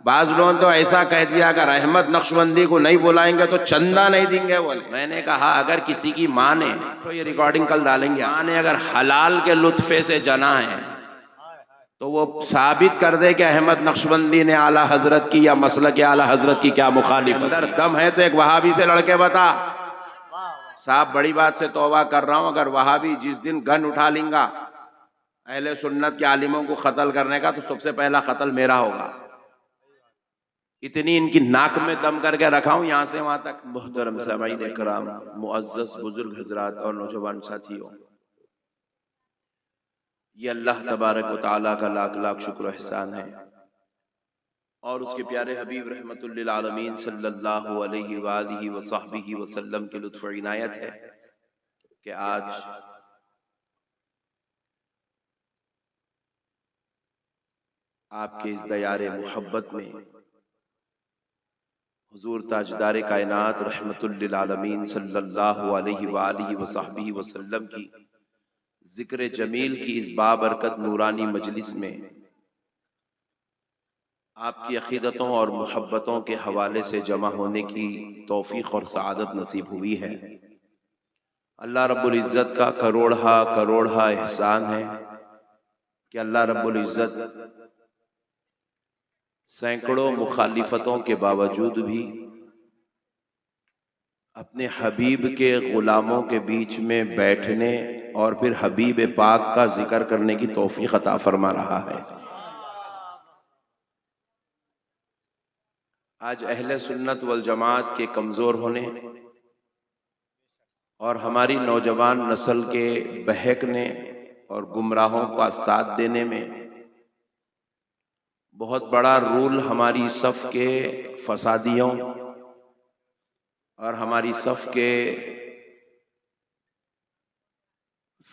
बाज लोगों ने तो ऐसा कह दिया अगर अहमद नक्शबंदी को नहीं बुलाएंगे तो चंदा नहीं देंगे बोले। मैंने कहा अगर किसी की माँ ने, तो ये रिकॉर्डिंग कल डालेंगे, माँ ने अगर हलाल के लुत्फे से जना है तो वो साबित कर दे कि अहमद नक्शबंदी ने आला हजरत की या मसलक के आला हजरत की क्या मुखालिफ। अगर दम है तो एक वहाबी से लड़के बता। साहब बड़ी बात से तौबा कर रहा हूं, अगर वहाबी जिस दिन गन उठा लेंगा अहले सुन्नत के आलिमों को कत्ल करने का तो सबसे पहला कत्ल मेरा होगा। इतनी इनकी नाक में दम करके रखा हूं यहां से वहां तक। मोहतरम सामीईन इकराम, मुअज़्ज़ज़ बुजुर्ग हजरात और नौजवान साथियों, ये अल्लाह तबारक व तआला का लाख लाख शुक्र एहसान है और उसके प्यारे हबीब रहमतुल लिल आलमीन सल्लल्लाहु अलैहि वालिहि वसहबिहि वसल्लम के लुत्फ़ व इनायत है कि आज आपके इस दयारे मोहब्बत में हुजूर ताजदार कायनात रहमतुल लिल आलमीन सल्लल्लाहु अलैहि वालिहि वसहबिहि वसल्लम की जिक्र जमील की इस बाबरकत नूरानी मजलिस में आपकी अकीदतों और मोहब्बतों के हवाले से जमा होने की तौफीक और सआदत नसीब हुई है। अल्लाह रब्बुल इज़्ज़त का करोड़ा एहसान है कि अल्लाह रब्बुल इज़्ज़त सैकड़ों मुखालिफतों के बावजूद भी अपने हबीब के गुलामों के बीच में बैठने और फिर हबीब पाक का जिक्र करने की तौफीक अता फरमा रहा है। आज अहले सुन्नत वल जमात के कमज़ोर होने और हमारी नौजवान नस्ल के बहकने और गुमराहों का साथ देने में बहुत बड़ा रोल हमारी सफ़ के फसादियों और हमारी सफ़ के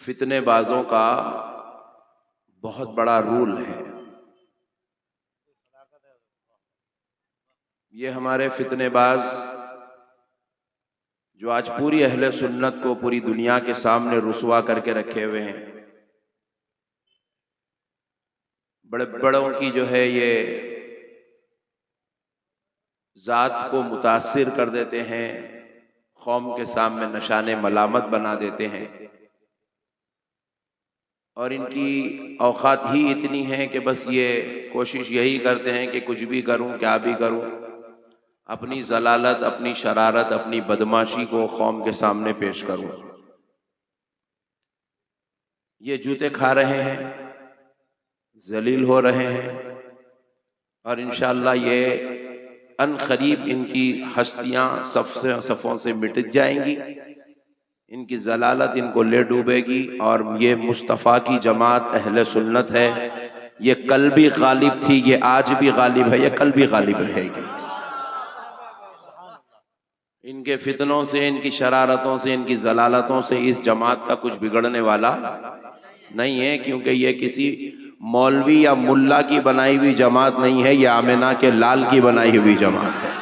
फितनेबाजों का बहुत बड़ा रोल है। ये हमारे फितनेबाज जो आज पूरी अहले सुन्नत को पूरी दुनिया के सामने रुसवा करके रखे हुए हैं, बड़े बड़ों की जो है ये ज़ात को मुतासिर कर देते हैं, कौम के सामने निशाने मलामत बना देते हैं और इनकी औकात ही इतनी है कि बस ये कोशिश यही करते हैं कि कुछ भी करूं, क्या भी करूं, अपनी जलालत, अपनी शरारत, अपनी बदमाशी को कौम के सामने पेश करूं। ये जूते खा रहे हैं, जलील हो रहे हैं और इंशाअल्लाह ये अनकरीब इनकी हस्तियां सफ़ों से मिट जाएंगी, इनकी जलालत इनको ले डूबेगी और ये मुस्तफ़ा की जमात अहले सुन्नत है। ये कल भी गालिब थी, ये आज भी गालिब है, ये कल भी गालिब रहेगी। इनके फितनों से, इनकी शरारतों से, इनकी जलालतों से इस जमात का कुछ बिगड़ने वाला नहीं है, क्योंकि ये किसी मौलवी या मुल्ला की बनाई हुई जमात नहीं है, ये आमिना के लाल की बनाई हुई जमात है।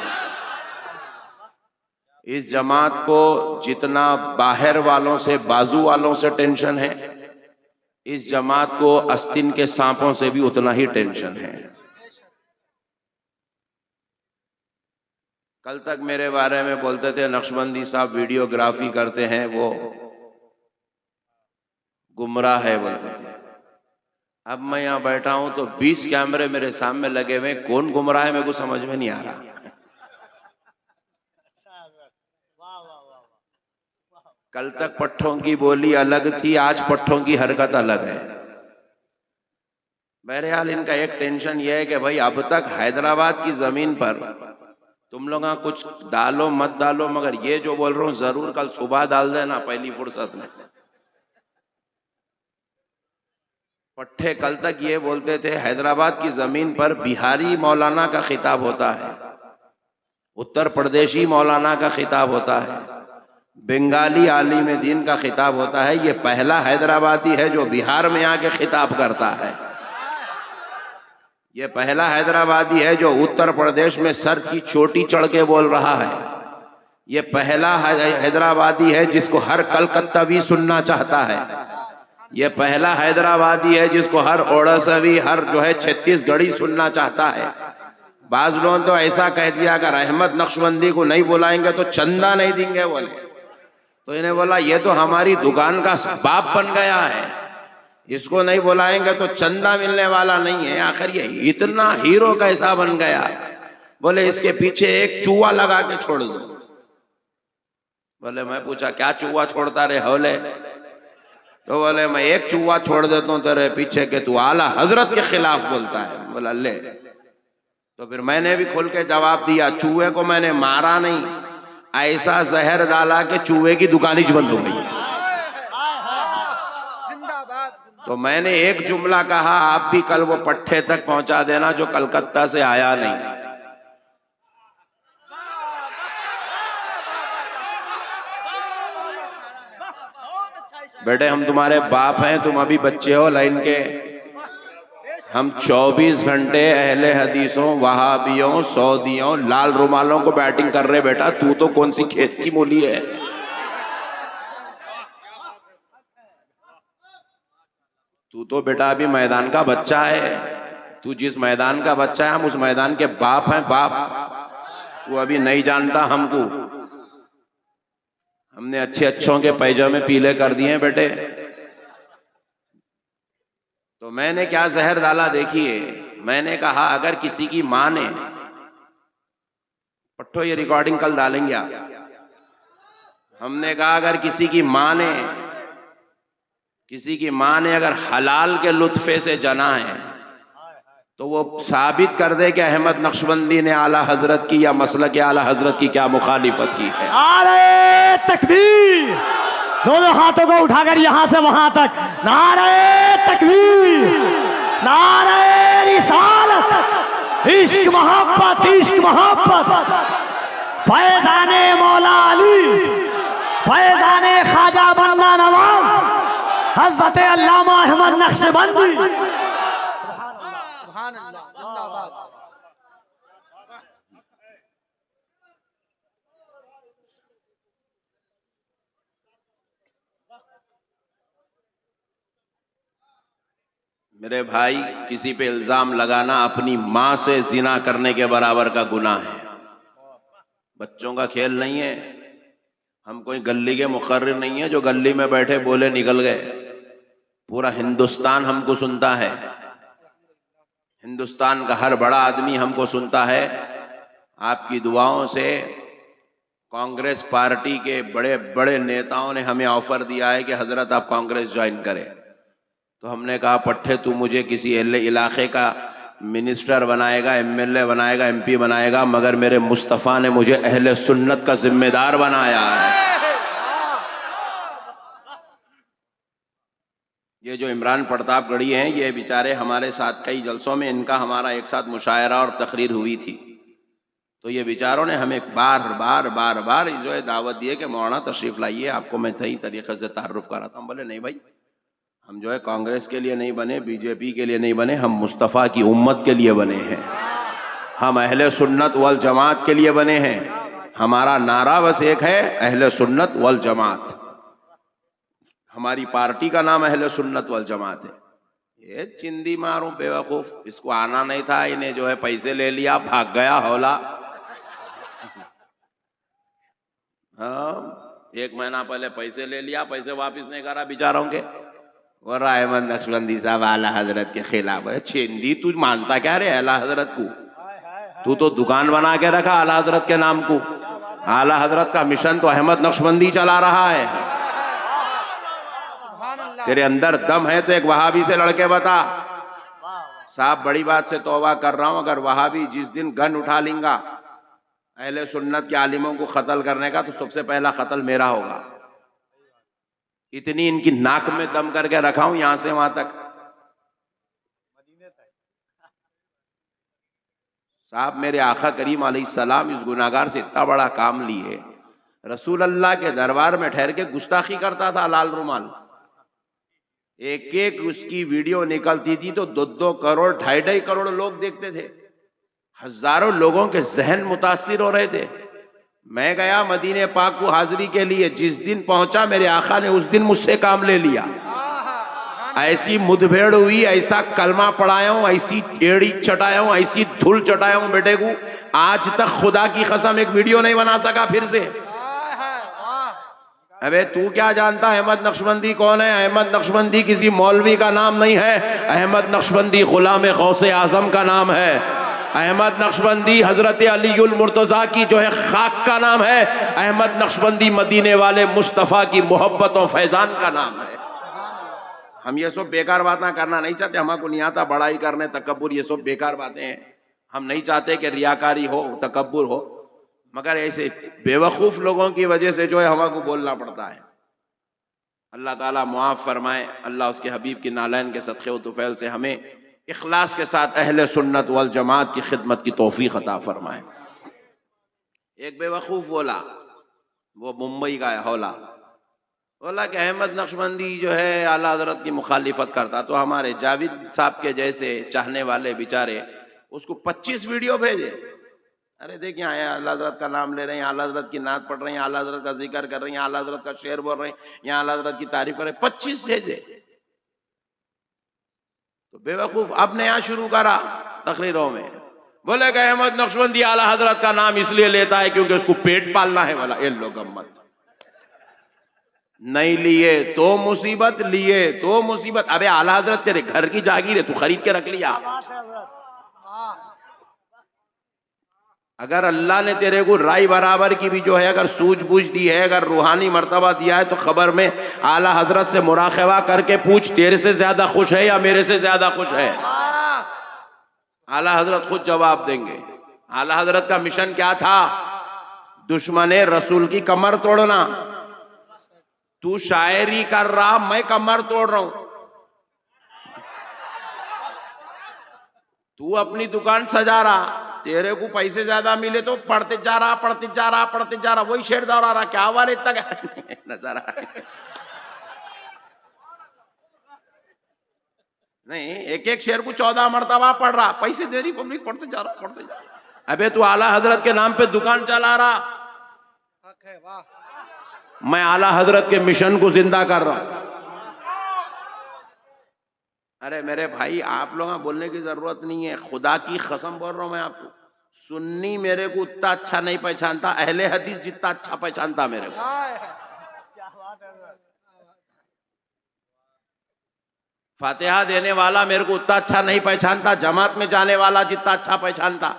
इस जमात को जितना बाहर वालों से, बाजू वालों से टेंशन है, इस जमात को अस्तिन के सांपों से भी उतना ही टेंशन है। कल तक मेरे बारे में बोलते थे नक्शबंदी साहब वीडियोग्राफी करते हैं, वो गुमराह है बोलते थे। अब मैं यहाँ बैठा हूं तो 20 कैमरे मेरे सामने लगे हुए, कौन गुमराह है मेरे को समझ में नहीं आ रहा। कल तक पट्ठों की बोली अलग थी, आज पट्ठों की हरकत अलग है। बहरहाल इनका एक टेंशन यह है कि भाई अब तक हैदराबाद की जमीन पर तुम लोग कुछ डालो मत डालो, मगर ये जो बोल रहा हूं जरूर कल सुबह डाल देना पहली फुर्सत में। पट्टे कल तक ये बोलते थे हैदराबाद की जमीन पर बिहारी मौलाना का खिताब होता है, उत्तर प्रदेशी मौलाना का खिताब होता है, बंगाली आलिम दीन का खिताब होता है। ये पहला हैदराबादी है जो बिहार में आके खिताब करता है। ये पहला हैदराबादी है जो उत्तर प्रदेश में सर की चोटी चढ़ के बोल रहा है। ये पहला हैदराबादी है जिसको हर कलकत्तावी सुनना चाहता है। ये पहला हैदराबादी है जिसको हर ओडिशावी, हर जो है छत्तीसगढ़ी सुनना चाहता है। बाज लोगों ने तो ऐसा कह दिया अगर अहमद नक्शबंदी को नहीं बुलाएंगे तो चंदा नहीं देंगे बोले। तो इन्हें बोला ये तो हमारी दुकान का बाप बन गया है, इसको नहीं बुलाएंगे तो चंदा मिलने वाला नहीं है। आखिर ये इतना हीरो कैसा बन गया? बोले इसके पीछे एक चूहा लगा के छोड़ दो। बोले मैं पूछा क्या चूहा छोड़ता रे हौले? तो बोले मैं एक चूहा छोड़ देता हूँ तेरे पीछे के तू आला हजरत के खिलाफ बोलता है। बोला ले। तो फिर मैंने भी खुल के जवाब दिया, चूहे को मैंने मारा नहीं, ऐसा जहर डाला कि चूहे की दुकान ही बंद हो गई। तो मैंने एक जुमला कहा, आप भी कल वो पट्टे तक पहुंचा देना जो कलकत्ता से आया नहीं। बेटे हम तुम्हारे बाप हैं, तुम अभी बच्चे हो लाइन के। हम 24 घंटे अहले हदीसों, वहाबियों, सऊदियों, लाल रुमालों को बैटिंग कर रहे। बेटा तू तो कौन सी खेत की मूली है? तू तो बेटा अभी मैदान का बच्चा है। तू जिस मैदान का बच्चा है हम उस मैदान के बाप हैं, बाप। वो अभी नहीं जानता हमको। हमने अच्छे अच्छों के पैजामे पीले कर दिए बेटे। तो मैंने क्या जहर डाला देखिए। मैंने कहा अगर किसी की मां ने, पट्टो ये रिकॉर्डिंग कल डालेंगे आप। हमने कहा अगर किसी की मां ने अगर हलाल के लुत्फे से जना है तो वो साबित कर दे कि अहमद नक्शबंदी ने आला हजरत की या मसलक के आला हजरत की क्या मुखालिफत की है। नारे तकबीर, दोनों हाथों को उठाकर यहां से वहां तक। नारे तकबीर, नारे रिसालत, इश्क मोहब्बत, इश्क मोहब्बत। फैजाने मौला अली, फैजाने ख्वाजा बंदा नवाज, हजरत अल्लामा अहमद नक्शबंदी। मेरे भाई, किसी पे इल्जाम लगाना अपनी मां से जिना करने के बराबर का गुनाह है। बच्चों का खेल नहीं है। हम कोई गली के मुकर्रिर नहीं है जो गली में बैठे बोले निकल गए। पूरा हिंदुस्तान हमको सुनता है। हिंदुस्तान का हर बड़ा आदमी हमको सुनता है। आपकी दुआओं से कांग्रेस पार्टी के बड़े बड़े नेताओं ने हमें ऑफर दिया है कि हजरत आप कांग्रेस ज्वाइन करें। तो हमने कहा पट्टे तू मुझे किसी इलाके का मिनिस्टर बनाएगा, एमएलए बनाएगा, एमपी बनाएगा, मगर मेरे मुस्तफ़ा ने मुझे अहले सुन्नत का जिम्मेदार बनाया है। ये जो इमरान प्रतापगढ़ी हैं, ये बेचारे हमारे साथ कई जलसों में इनका हमारा एक साथ मुशायरा और तकरीर हुई थी। तो ये बेचारों ने हमें बार बार जो है दावत दी है कि मौलाना तशरीफ़ लाइए, आपको मैं सही तरीक़े से तारुफ कराता हूँ। बोले नहीं भाई, हम जो है कांग्रेस के लिए नहीं बने, बीजेपी के लिए नहीं बने, हम मुस्तफ़ा की उम्मत के लिए बने हैं। हम अहले सुन्नत वल जमात के लिए बने हैं। हमारा नारा बस एक है, अहले सुन्नत वल जमात। हमारी पार्टी का नाम अहले सुन्नत वल जमात है। ये चिंदी मारूं बेवकूफ, इसको आना नहीं था, इन्हें जो है पैसे ले लिया, भाग गया हौला। हाँ, 1 महीना पहले पैसे ले लिया, पैसे वापिस नहीं करा बेचारों के। और अहमद नक्शबंदी साहब आला हजरत के खिलाफ है। चिंदी तू मानता क्या रे आला हजरत को? तू तो दुकान बना के रखा आला हजरत के नाम को। आला हजरत का मिशन तो अहमद नक्शबंदी चला रहा है। तेरे अंदर दम है तो एक वहाबी से लड़के बता। साहब बड़ी बात से तौबा कर रहा हूं, अगर वहाबी जिस दिन गन उठा लेंगा अहले सुन्नत के आलिमों को कत्ल करने का, तो सबसे पहला कत्ल मेरा होगा। इतनी इनकी नाक में दम करके रखा हूं, यहां से वहां तक। साहब मेरे आका करीम अलैहिस्सलाम इस गुनाहगार से इतना बड़ा काम लिए, रसूल अल्लाह के दरबार में ठहर के गुस्ताखी करता था लाल रुमाल। एक एक उसकी वीडियो निकलती थी तो 2-2 करोड़ 2.5 करोड़ लोग देखते थे। हजारों लोगों के जहन मुतासिर हो रहे थे। मैं गया मदीने पाक को हाजिरी के लिए, जिस दिन पहुंचा मेरे आका ने उस दिन मुझसे काम ले लिया। ऐसी मुठभेड़ हुई, ऐसा कलमा पढ़ाया हूं, ऐसी एड़ी चटाया हूं, ऐसी धूल चटाया हूं बेटे को, आज तक खुदा की कसम एक वीडियो नहीं बना सका फिर से। अबे तू क्या जानता अहमद नक्शबंदी कौन है? अहमद नक्शबंदी किसी मौलवी का नाम नहीं है, अहमद नक्शबंदी गुलाम गौसे आजम का नाम है। अहमद नक्शबंदी हजरत अलीउल मुर्तजा की जो है खाक का नाम है। अहमद नक्शबंदी मदीने वाले मुस्तफ़ा की मोहब्बत और फैजान का नाम है। हम ये सब बेकार बातें करना नहीं चाहते, हमको नहीं आता बड़ाई करने, तकब्बुर, ये सब बेकार बातें हैं। हम नहीं चाहते कि रियाकारी हो, तकब्बुर हो, मगर ऐसे बेवकूफ़ लोगों की वजह से जो है हमको बोलना पड़ता है। अल्लाह ताला मुआफ़ फरमाए, अल्लाह उसके हबीब की नालैन के सदक़े व तुफ़ैल से हमें इखलास के साथ अहले सुन्नत वल जमात की खिदमत की तौफ़ीक़ अता फरमाए। एक बेवकूफ़ बोला, वो मुंबई का है, बोला कि अहमद नक्शबंदी जो है आला हज़रत की मुखालिफत करता, तो हमारे जावेद साहब के जैसे चाहने वाले बेचारे उसको 25 वीडियो भेजे। अरे देख यहाँ आला हज़रत का नाम ले रहे हैं, आला हज़रत की नात पढ़ रहे हैं, आला हज़रत का जिक्र कर रहे हैं, आला हज़रत का शेर बोल रहे हैं, यहाँ आला हज़रत की तारीफ कर रहे हैं, 25 भेजे। तो बेवकूफ़ अब नया शुरू करा तकरीरों में, बोले कि अहमद नक्शबंदी आला हज़रत का नाम इसलिए लेता है क्योंकि उसको पेट पालना है वाला। इन लोग मत नहीं लिए तो मुसीबत, लिए तो मुसीबत। अबे आला हज़रत तेरे घर की जागीर है, तू खरीद के रख लिया। अगर अल्लाह ने तेरे को राय बराबर की भी जो है अगर सूझबूझ दी है, अगर रूहानी मर्तबा दिया है, तो खबर में आला हजरत से मुराक़बा करके पूछ, तेरे से ज्यादा खुश है या मेरे से ज्यादा खुश है? आला हजरत खुद जवाब देंगे। आला हजरत का मिशन क्या था? दुश्मने रसूल की कमर तोड़ना। तू शायरी कर रहा, मैं कमर तोड़ रहा हूं। तू अपनी दुकान सजा रहा, तेरे को पैसे ज्यादा मिले तो पढ़ते जा रहा, पढ़ते जा रहा, पढ़ते जा रहा, वही शेर दोहरा रहा। क्या वाले इतना नजर आ नहीं, एक एक शेर को 14 मरतबा पढ़ रहा, पैसे दे रही पब्लिक, पढ़ते जा रहा, पढ़ते जा रहा। अबे तू आला हजरत के नाम पे दुकान चला रहा, मैं आला हजरत के मिशन को जिंदा कर रहा हूं। अरे मेरे भाई, आप लोगों बोलने की जरूरत नहीं है, खुदा की कसम बोल रहा हूं मैं आपको। सुन्नी मेरे को उतना अच्छा नहीं पहचानता, अहले हदीस जितना अच्छा पहचानता मेरे को। फातिहा देने वाला मेरे को उतना अच्छा नहीं पहचानता, जमात में जाने वाला जितना अच्छा पहचानता।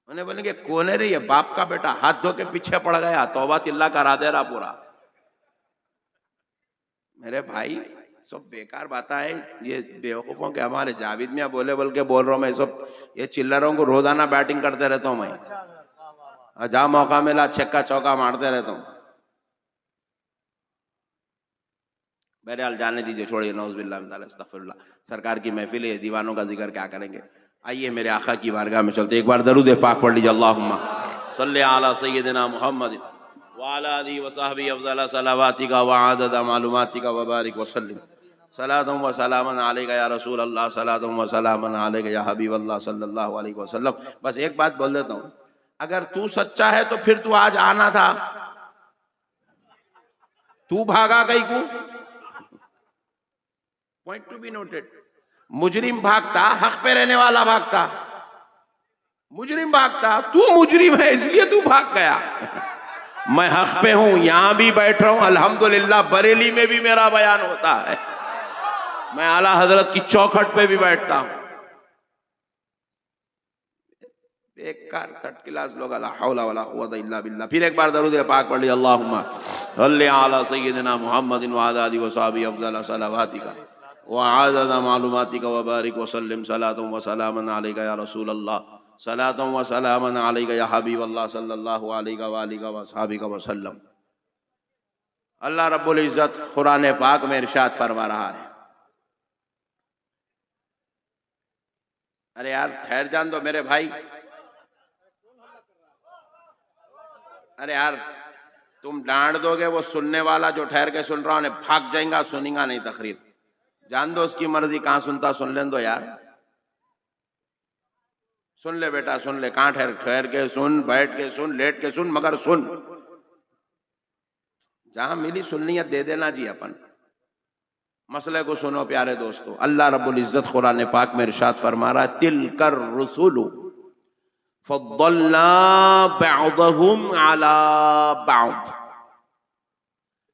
उन्हें बोलेंगे कौन है रे ये? बाप का बेटा, हाथ धो के पीछे पड़ गया, तौबा तिल्ला करा दे रहा पूरा। मेरे भाई सब बेकार बात है, ये बेवकूफों के। हमारे जावेद मियां बोले बोल के बोल रहा हूं मैं, सब ये चिल्लरों को रोजाना बैटिंग करते रहता हूं मैं, जहां मौका मिला छक्का चौका मारते रहता हूं। बहरहाल जाने दीजिए, छोड़िए, नौज़ुबिल्लाह मिन ज़ालिक, अस्तग़फिरुल्लाह। सरकार की महफिल है, दीवानों का जिक्र क्या करेंगे। आइए मेरे आका की बारगाह में चलते, एक बार दरूद पाक पढ़ लीजिए। अल्लाहुम्मा सल्ली अला सय्यिदिना मुहम्मद व अला आलिहि व सहबिहि अफ़ज़ल सलावातिका व अदद मालूमातिका व बारिक व सल्लिम सलातुम व सलामन अलैका या रसूल अल्लाह, सलातुम व सलामन अलैका या हबीब अल्लाह सल्लल्लाहु अलैहि वसल्लम। बस एक बात बोल देता हूँ, अगर तू सच्चा है तो फिर तू आज आना था, तू भागा कहीं को। Point to be noted. मुजरिम भागता, हक पे रहने वाला भागता। मुजरिम भागता, तू मुजरिम है इसलिए तू भाग गया। मैं हक पे हूं, यहां भी बैठ रहा हूं अल्हम्दुलिल्लाह, बरेली में भी मेरा बयान होता है, मैं आला हजरत की चौखट पे भी बैठता हूं। बेकार थर्ड क्लास लोग, ला हौला वला कुव्वता इल्ला बिल्लाह। फिर एक बार दरूद पाक पढ़ लिया। अल्लाहुम्मा सल्ली अला सय्यिदिना मुहम्मदिन व अला आलिहि व सहबिहि अफ़ज़ल सलावातिका व अदद मालूमातिका व बारिक व सल्लिम सलातुम व सलामन अलैका या रसूल अल्लाह, सलातुम व सलामन अलैका या हबीब अल्लाह सल्लल्लाहु अलैहि व आलिहि व अस्हाबिका व सल्लम। अल्लाह रब्बुल इज्जत कुरान पाक में इरशाद फरमा रहा है। अरे यार ठहर जान दो मेरे भाई। अरे यार तुम डांट दोगे, वो सुनने वाला जो ठहर के सुन रहा है भाग जाएगा, सुनेगा नहीं तकरीर। जान दो उसकी मर्जी, कहां सुनता सुन लें दो यार। सुन ले बेटा, सुन ले, कहां ठहर के सुन, बैठ के सुन, लेट के सुन, मगर सुन। जहां मिली सुननी है दे देना जी अपन। मसले को सुनो प्यारे दोस्तों, अल्लाह रब्बुल इज्जत कुरान पाक में इरशाद फरमा रहा है, तिलकर रुसुलु फद्दलना बअदहुम अला बअद,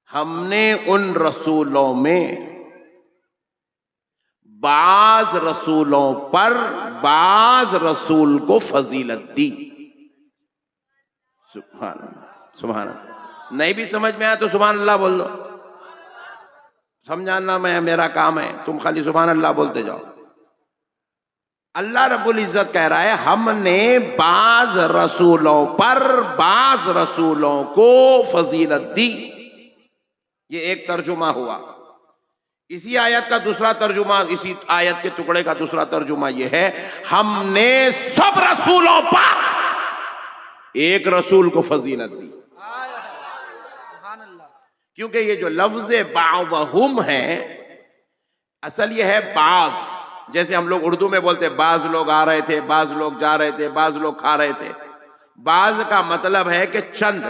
हमने उन रसूलों में बाज रसूलों पर बाज रसूल को फजीलत दी। सुभान अल्लाह, सुभान अल्लाह। नहीं भी समझ में आया तो सुभान अल्लाह बोल दो, समझाना मैं मेरा काम है, तुम खाली सुभान अल्लाह बोलते जाओ। अल्लाह रब्बुल इज्जत कह रहा है, हमने बाज रसूलों पर बाज रसूलों को फजीलत दी। ये एक तर्जुमा हुआ। इसी आयत का दूसरा तर्जुमा, इसी आयत के टुकड़े का दूसरा तर्जुमा यह है, हमने सब रसूलों पर एक रसूल को फजीलत दी। क्योंकि ये जो लफ्ज बावहुम है, असल ये है बाज। जैसे हम लोग उर्दू में बोलते बाज लोग आ रहे थे, बाज लोग जा रहे थे, बाज लोग खा रहे थे। बाज का मतलब है कि चंद,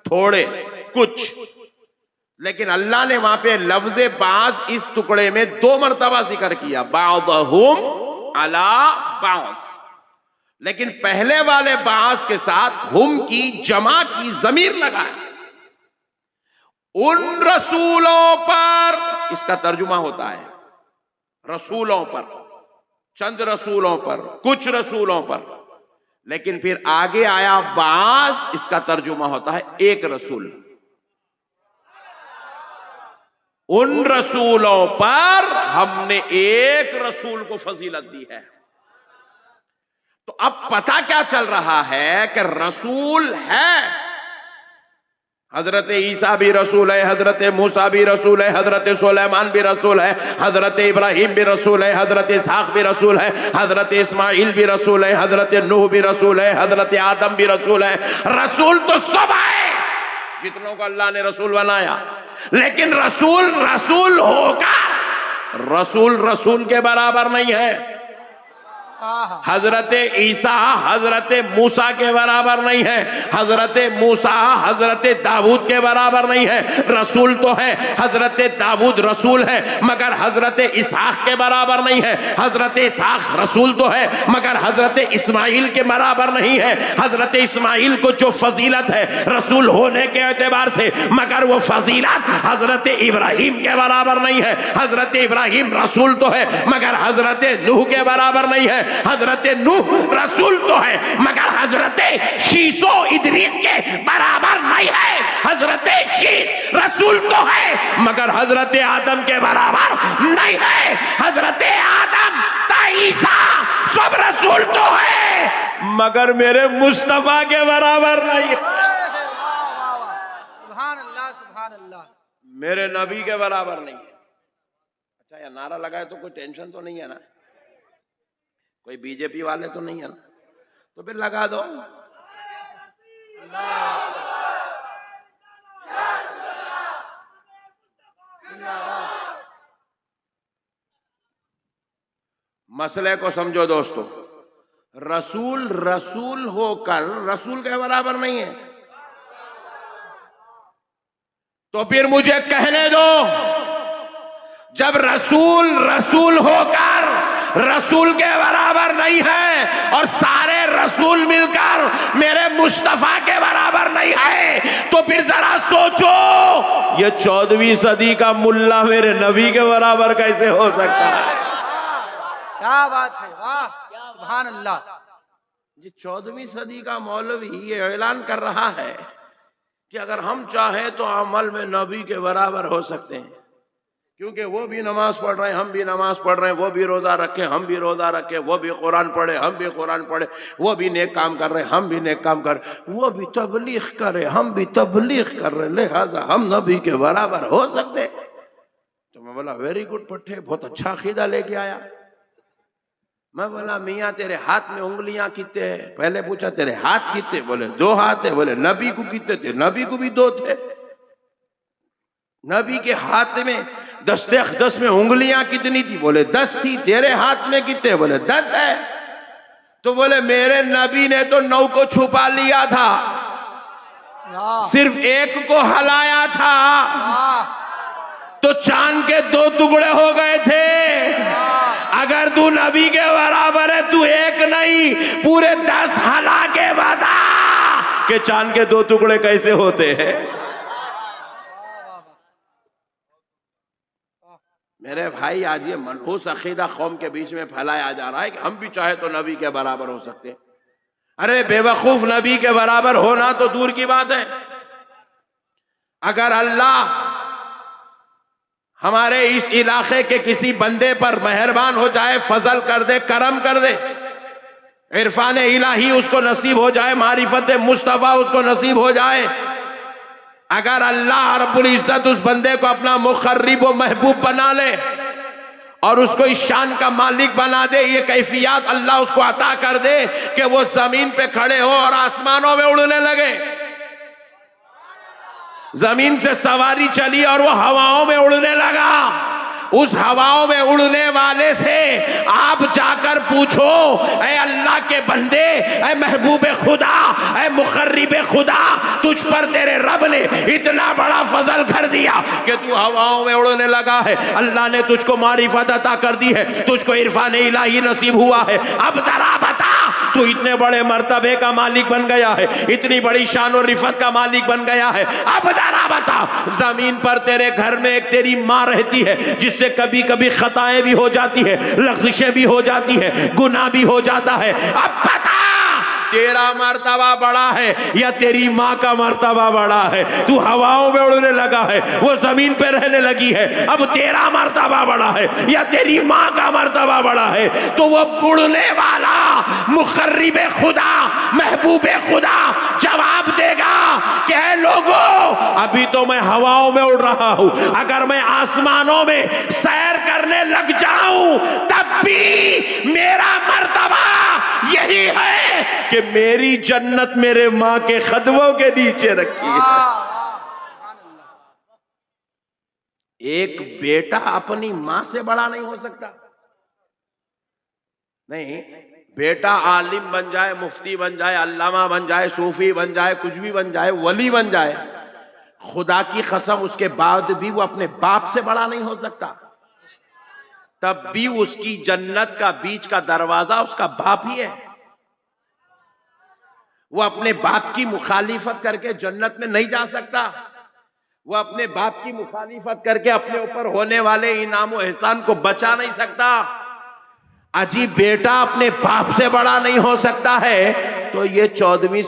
थोड़े, कुछ। लेकिन अल्लाह ने वहां पे लफ्ज बाज इस टुकड़े में 2 मरतबा जिक्र किया, बावहुम अला बाज। लेकिन पहले वाले बाज के साथ हुम की जमा की जमीर लगाए। उन रसूलों पर, इसका तर्जुमा होता है रसूलों पर, चंद रसूलों पर, कुछ रसूलों पर। लेकिन फिर आगे आया बाज, इसका तर्जुमा होता है एक रसूल। उन रसूलों पर हमने एक रसूल को फजीलत दी है। तो अब पता क्या चल रहा है कि रसूल है। हजरत ईसा भी रसूल है, हजरत मूसा भी रसूल है, हजरत सुलेमान भी रसूल है, हजरत इब्राहिम भी रसूल है, हजरत इसहाक भी रसूल है, हजरत इस्माइल भी रसूल है, हजरत नूह भी रसूल है, हजरत आदम भी रसूल है। रसूल तो सब आए जितनों को अल्लाह ने रसूल बनाया। लेकिन रसूल रसूल होकर रसूल रसूल के बराबर नहीं है। हजरत ईसा हजरत मूसा के बराबर नहीं है, हजरत मूसा हजरत दाऊद के बराबर नहीं है। रसूल तो है, हजरत दाऊद रसूल है, मगर हजरत इसहाक के बराबर नहीं है। हजरत इसहाक रसूल तो है, मगर हजरत इस्माइल के बराबर नहीं है। हजरत इस्माइल को जो फजीलत है रसूल होने के एतबार से, मगर वो फजीलत हजरत इब्राहिम के बराबर नहीं है। हजरत इब्राहिम रसूल तो है, मगर हजरत नूह के बराबर नहीं है। हजरत नूह रसूल तो है, मगर हजरत शीसो इदरीस के बराबर नहीं है। हजरत शीस रसूल तो है, मगर हजरत आदम के बराबर नहीं है। हजरत आदम ईसा सब रसूल तो है, मगर मेरे मुस्तफा के बराबर नहीं है। सुभान अल्लाह, सुभान अल्लाह। मेरे नबी के बराबर नहीं है। अच्छा, या नारा लगाए तो कोई टेंशन तो नहीं है ना? कोई बीजेपी वाले तो नहीं है ना? तो फिर लगा दो। मसले को समझो दोस्तों, रसूल रसूल होकर रसूल के बराबर नहीं है। तो फिर मुझे कहने दो, जब रसूल रसूल होकर रसूल के बराबर नहीं है और सारे रसूल मिलकर मेरे मुस्तफा के बराबर नहीं है, तो फिर जरा सोचो, ये 14वीं सदी का मुल्ला मेरे नबी के बराबर कैसे हो सकता है? क्या बात है, वाह, सुभान अल्लाह। ये 14वीं सदी का मौलवी ये ऐलान कर रहा है कि अगर हम चाहें तो अमल में नबी के बराबर हो सकते हैं, क्योंकि वो भी नमाज पढ़ रहे हैं, हम भी नमाज पढ़ रहे हैं, वो भी रोजा रखे, हम भी रोजा रखे, वो भी कुरान पढ़े, हम भी कुरान पढ़े, वो भी नेक काम कर रहे हैं, हम भी नेक काम कर, वो भी तबलीग करे, हम भी तबलीग कर रहे, लिहाजा हम नबी के बराबर हो सकते। तो मैं बोला वेरी गुड पट्टे, बहुत अच्छा अकीदा लेके आया। मैं बोला मियाँ तेरे हाथ में उंगलियां कितने हैं? पहले पूछा तेरे हाथ कितने? बोले 2 हाथ है। बोले नबी को कितने थे? नबी को भी 2 थे। नबी के हाथ में 10 में उंगलियां कितनी थी? बोले 10 थी। तेरे हाथ में कितने? बोले 10 है। तो बोले मेरे नबी ने तो 9 को छुपा लिया था, सिर्फ 1 को हलाया था। तो चांद के 2 टुकड़े हो गए थे। अगर तू नबी के बराबर है, तू एक नहीं पूरे 10 हला के बता कि चांद के 2 टुकड़े कैसे होते हैं। मेरे भाई, आज ये मनहूस अकीदा कौम के बीच में फैलाया जा रहा है कि हम भी चाहे तो नबी के बराबर हो सकते हैं। अरे बेवकूफ, नबी के बराबर होना तो दूर की बात है। अगर अल्लाह हमारे इस इलाके के किसी बंदे पर मेहरबान हो जाए, फजल कर दे, करम कर दे, इरफान इलाही उसको नसीब हो जाए, मारिफत मुस्तफा उसको नसीब हो जाए, अगर अल्लाह रब्बुल इज्जत उस बंदे को अपना मुकर्रिब व महबूब बना ले और उसको इस शान का मालिक बना दे, ये कैफियत अल्लाह उसको अता कर दे कि वो जमीन पे खड़े हो और आसमानों में उड़ने लगे। जमीन से सवारी चली और वो हवाओं में उड़ने लगा। उस हवाओं में उड़ने वाले से आप जाकर पूछो, ऐ अल्लाह के बंदे, ऐ महबूब खुदा, ऐ मुकर्रिब खुदा, तुझ पर तेरे रब ने इतना बड़ा फजल कर दिया कि तू हवाओं में उड़ने लगा है। अल्लाह ने तुझको मारिफत अता कर दी है, तुझको इरफान इलाही नसीब हुआ है। अब जरा बता, तू इतने बड़े मर्तबे का मालिक बन गया है, इतनी बड़ी शान और रिफत का मालिक बन गया है। अब जरा बता, जमीन पर तेरे घर में एक तेरी माँ रहती है जिससे कभी कभी खताएं भी हो जाती है, लग़्ज़िशें भी हो जाती है, गुनाह भी हो जाता है। अब बता, तेरा मर्तबा बड़ा है या तेरी माँ का मर्तबा बड़ा है? तू हवाओं में उड़ने लगा है, वो जमीन पे रहने लगी है। अब तेरा मर्तबा बड़ा है या तेरी माँ का मर्तबा बड़ा है? तो वो उड़ने वाला मुकर्रिब खुदा, महबूब खुदा जवाब देगा कि ऐ लोगों, अभी तो मैं हवाओं में उड़ रहा हूं, अगर मैं आसमानों में सैर करने लग जाऊं तब भी मेरा मर्तबा यही है कि मेरी जन्नत मेरे मां के कदमों के नीचे रखी है। एक बेटा अपनी मां से बड़ा नहीं हो सकता। नहीं, बेटा आलिम बन जाए, मुफ्ती बन जाए, अल्लामा बन जाए, सूफी बन जाए, कुछ भी बन जाए, वली बन जाए, खुदा की कसम उसके बाद भी वो अपने बाप से बड़ा नहीं हो सकता। तब भी उसकी जन्नत का बीच का दरवाजा उसका बाप ही है। वो अपने बाप की मुखालिफत करके जन्नत में नहीं जा सकता। वो अपने बाप की मुखालिफत करके अपने ऊपर होने वाले इनाम और एहसान को बचा नहीं सकता। अजीब, बेटा अपने बाप से बड़ा नहीं हो सकता है तो ये 14वीं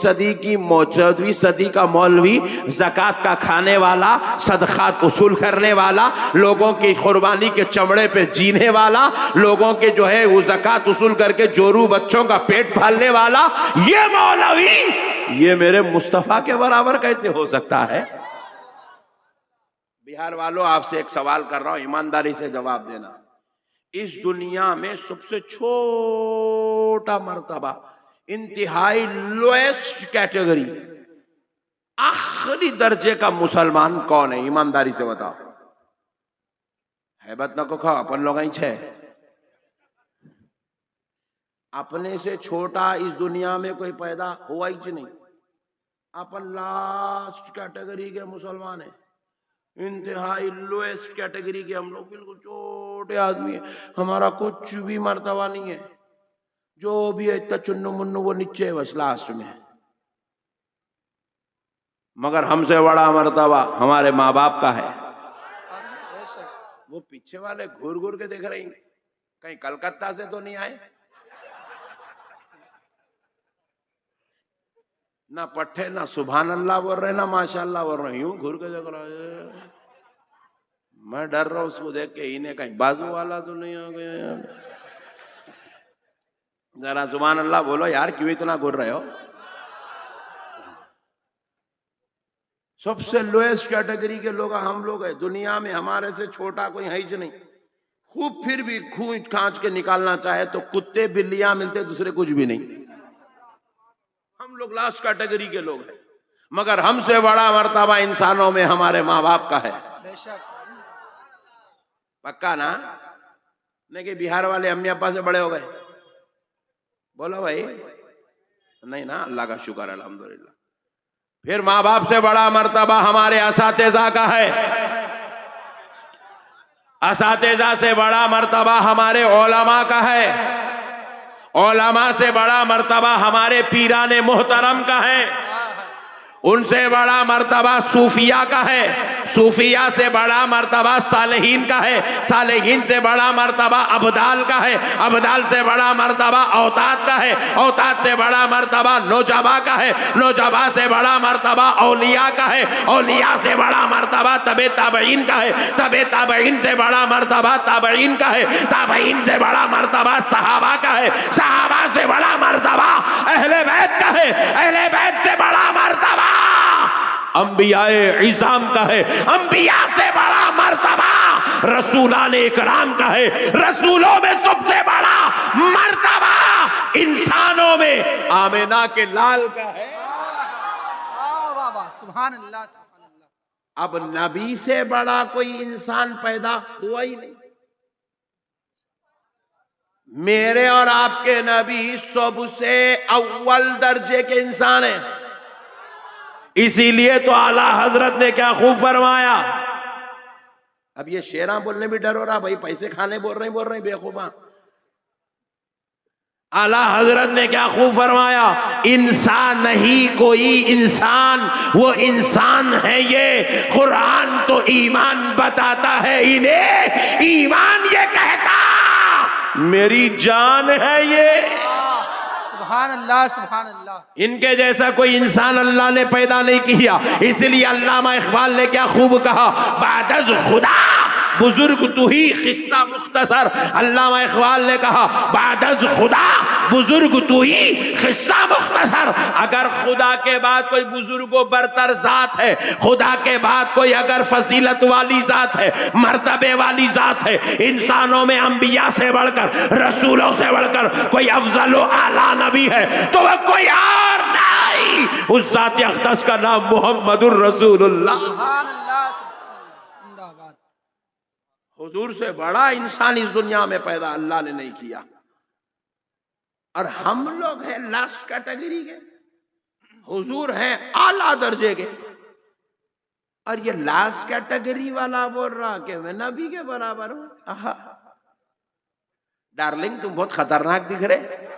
सदी का मौलवी, ज़कात का खाने वाला, सदक़ात उसूल करने वाला, लोगों की कुर्बानी के चमड़े पे जीने वाला, लोगों के जो है वो ज़कात उसूल करके जोरू बच्चों का पेट पालने वाला, ये मौलवी ये मेरे मुस्तफ़ा के बराबर कैसे हो सकता है? बिहार वालों, आपसे एक सवाल कर रहा हूं, ईमानदारी से जवाब देना। इस दुनिया में सबसे छोटा मर्तबा, इंतहाई लोएस्ट कैटेगरी, आखिरी दर्जे का मुसलमान कौन है? ईमानदारी से बताओ। हैबत न को खाओ, अपन लोग ही छे। अपने से छोटा इस दुनिया में कोई पैदा हुआ ही नहीं। अपन लास्ट कैटेगरी के मुसलमान है, इंतहाई लोएस्ट कैटेगरी के हम लोग, बिल्कुल छोटे आदमी है, हमारा कुछ भी मर्तबा नहीं है। जो भी है इतना चुन्नू मुन्नू वो नीचे है बस लास्ट में। मगर हमसे बड़ा मर्तबा हमारे माँ बाप का है। वो पीछे वाले घूर घूर के देख रही, कहीं कलकत्ता से तो नहीं आए ना? पट्टे ना सुभान अल्लाह बोल रहे ना माशाअल्लाह बोल रहे, यूं घूर के देख रहा है। मैं डर रहा हूं उसको देख के, इन्हें कहीं बाजू वाला तो नहीं आ गया। जरा सुभान अल्लाह बोलो यार, क्यों इतना घूर रहे हो? सबसे लोएस्ट कैटेगरी के लोग हम लोग हैं दुनिया में, हमारे से छोटा कोई है ही नहीं। खूब फिर भी खूंच खांच के निकालना चाहे तो कुत्ते बिल्लियां मिलते, दूसरे कुछ भी नहीं। हम लोग लास्ट कैटेगरी के लोग हैं। मगर हमसे बड़ा मर्तबा इंसानों में हमारे माँ बाप का है। पक्का ना? नहीं कि बिहार वाले अम्मी अब्बा से बड़े हो गए? बोलो भाई, नहीं ना? अल्लाह का शुक्र है, अल्हम्दुलिल्लाह। फिर माँ बाप से बड़ा मर्तबा हमारे असातिज़ा का है। असातिज़ा से बड़ा मर्तबा हमारे उलमा का है, उलमा से बड़ा मर्तबा हमारे पीराने मोहतरम का है, उनसे बड़ा मर्तबा सूफिया का है, सूफिया से बड़ा मर्तबा सालेहीन का है, सालेहीन से बड़ा मर्तबा अबदाल का है, अबदाल से बड़ा मर्तबा औताद का है, औताद से बड़ा मर्तबा नौजबा का है, नौजबा से बड़ा मर्तबा औलिया का है, औलिया से बड़ा मर्तबा तबे ताबईन का है, तबे ताबईन से बड़ा मर्तबा ताबईन का है, ताबईन से बड़ा मर्तबा सहाबा का है, सहाबा से बड़ा मर्तबा अहले बैत का है, अहले बैत से बड़ा मर्तबा अंबियाए इज़ाम का है, अंबिया से बड़ा मर्तबा रसूलाने इकराम का है, रसूलों में सबसे बड़ा मर्तबा इंसानों में आमिना के लाल का है। वाह वाह, सुभान अल्लाह सुभान अल्लाह। अब नबी से बड़ा कोई इंसान पैदा हुआ ही नहीं। मेरे और आपके नबी सबसे अव्वल दर्जे के इंसान हैं। इसीलिए तो आला हजरत ने क्या खूब फरमाया। अब ये शेरा बोलने भी डर हो रहा, भाई पैसे खाने बोल रहे बेवकूफा। आला हजरत ने क्या खूब फरमाया, इंसान नहीं कोई इंसान, वो इंसान है ये। कुरान तो ईमान बताता है इन्हें, ईमान ये कहता मेरी जान है ये। सुभान अल्लाह सुभान अल्लाह। इनके जैसा कोई इंसान अल्लाह ने पैदा नहीं किया। इसलिए अल्लामा इकबाल ने क्या खूब कहा, बादज खुदा बुजुर्ग तू ही किस्सा मुख्तसर। अल्लामा इकबाल ने कहा बादज खुदा बुजुर्ग तू ही किस्सा मुख्तसर। अगर खुदा के बाद कोई बुजुर्ग बरतर जात है, खुदा के बाद कोई अगर फजीलत वाली जात है, मर्तबे वाली जात है, इंसानों में अंबिया से बढ़कर, रसूलों से बढ़कर कोई अफजल आला नबी है तो वह कोई और नहीं, उस जात अक़दस का नाम मुहम्मदुर रसूलुल्लाह। सुभान अल्लाह जिंदाबाद। हुजूर से बड़ा इंसान इस दुनिया में पैदा अल्लाह ने नहीं किया। और हम लोग हैं लास्ट कैटेगरी के, हुजूर हैं आला दर्जे के। और ये लास्ट कैटेगरी वाला बोल रहा कि मैं नबी के बराबर हूं। डार्लिंग तुम बहुत खतरनाक दिख रहे,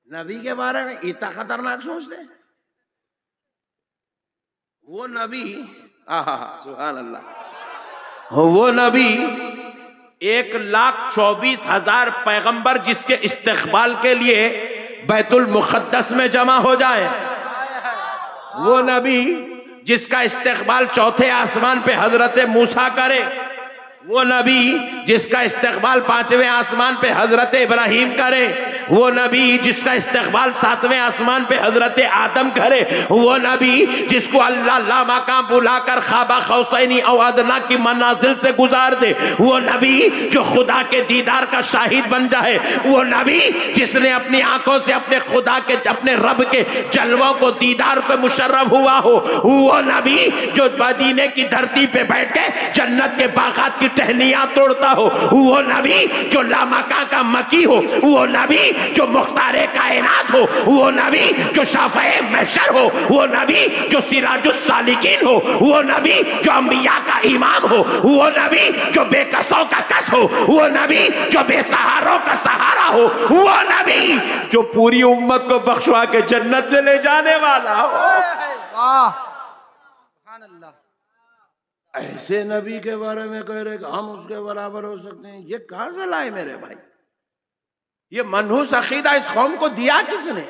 नबी के बारे में इतना खतरनाक सोचते। वो नबी सुभान अल्लाह, वो नबी 1,24,000 पैगंबर जिसके इस्तेकबाल के लिए बैतुल मुक़द्दस में जमा हो जाए, वो नबी जिसका इस्तेकबाल चौथे आसमान पे हजरत मूसा करे, वो नबी जिसका इस्तेकबाल 5वें आसमान पे हजरत इब्राहिम करे, वो नबी जिसका इस्तेकबाल 7वें आसमान पे हजरत आदम करे, वो नबी जिसको अल्लाह ला मकाम बुलाकर ख़ाबा खौसैनी और अदना की मनाजिल से गुजार दे, वो नबी जो खुदा के दीदार का शाहिद बन जाए, वो नबी जिसने अपनी आंखों से अपने खुदा के, अपने रब के जलवों को दीदार को मुशर्रफ हुआ हो, वो नबी जो मदीने की धरती पे बैठ के जन्नत के बागात की टहनियां तोड़ता हो, वो नबी जो लामका का मकी हो, वो नबी जो मुख्तारे कायनात हो, वो नबी जो शाफ़े महशर हो, वो नबी जो सिराजुस सालिकीन हो, वो नबी जो अंबिया का इमाम हो, वो नबी जो बेकसों का कस हो, वो नबी जो बेसहारों का सहारा हो, वो नबी जो पूरी उम्मत को बख्शवा के जन्नत में ले जाने वाला हो। वाह सुभान अल्लाह। ऐसे नबी के बारे में कह रहे कि हम उसके बराबर हो सकते हैं, ये कहां से लाए मेरे भाई? ये मनहूस अकीदा इस कौम को दिया किसने?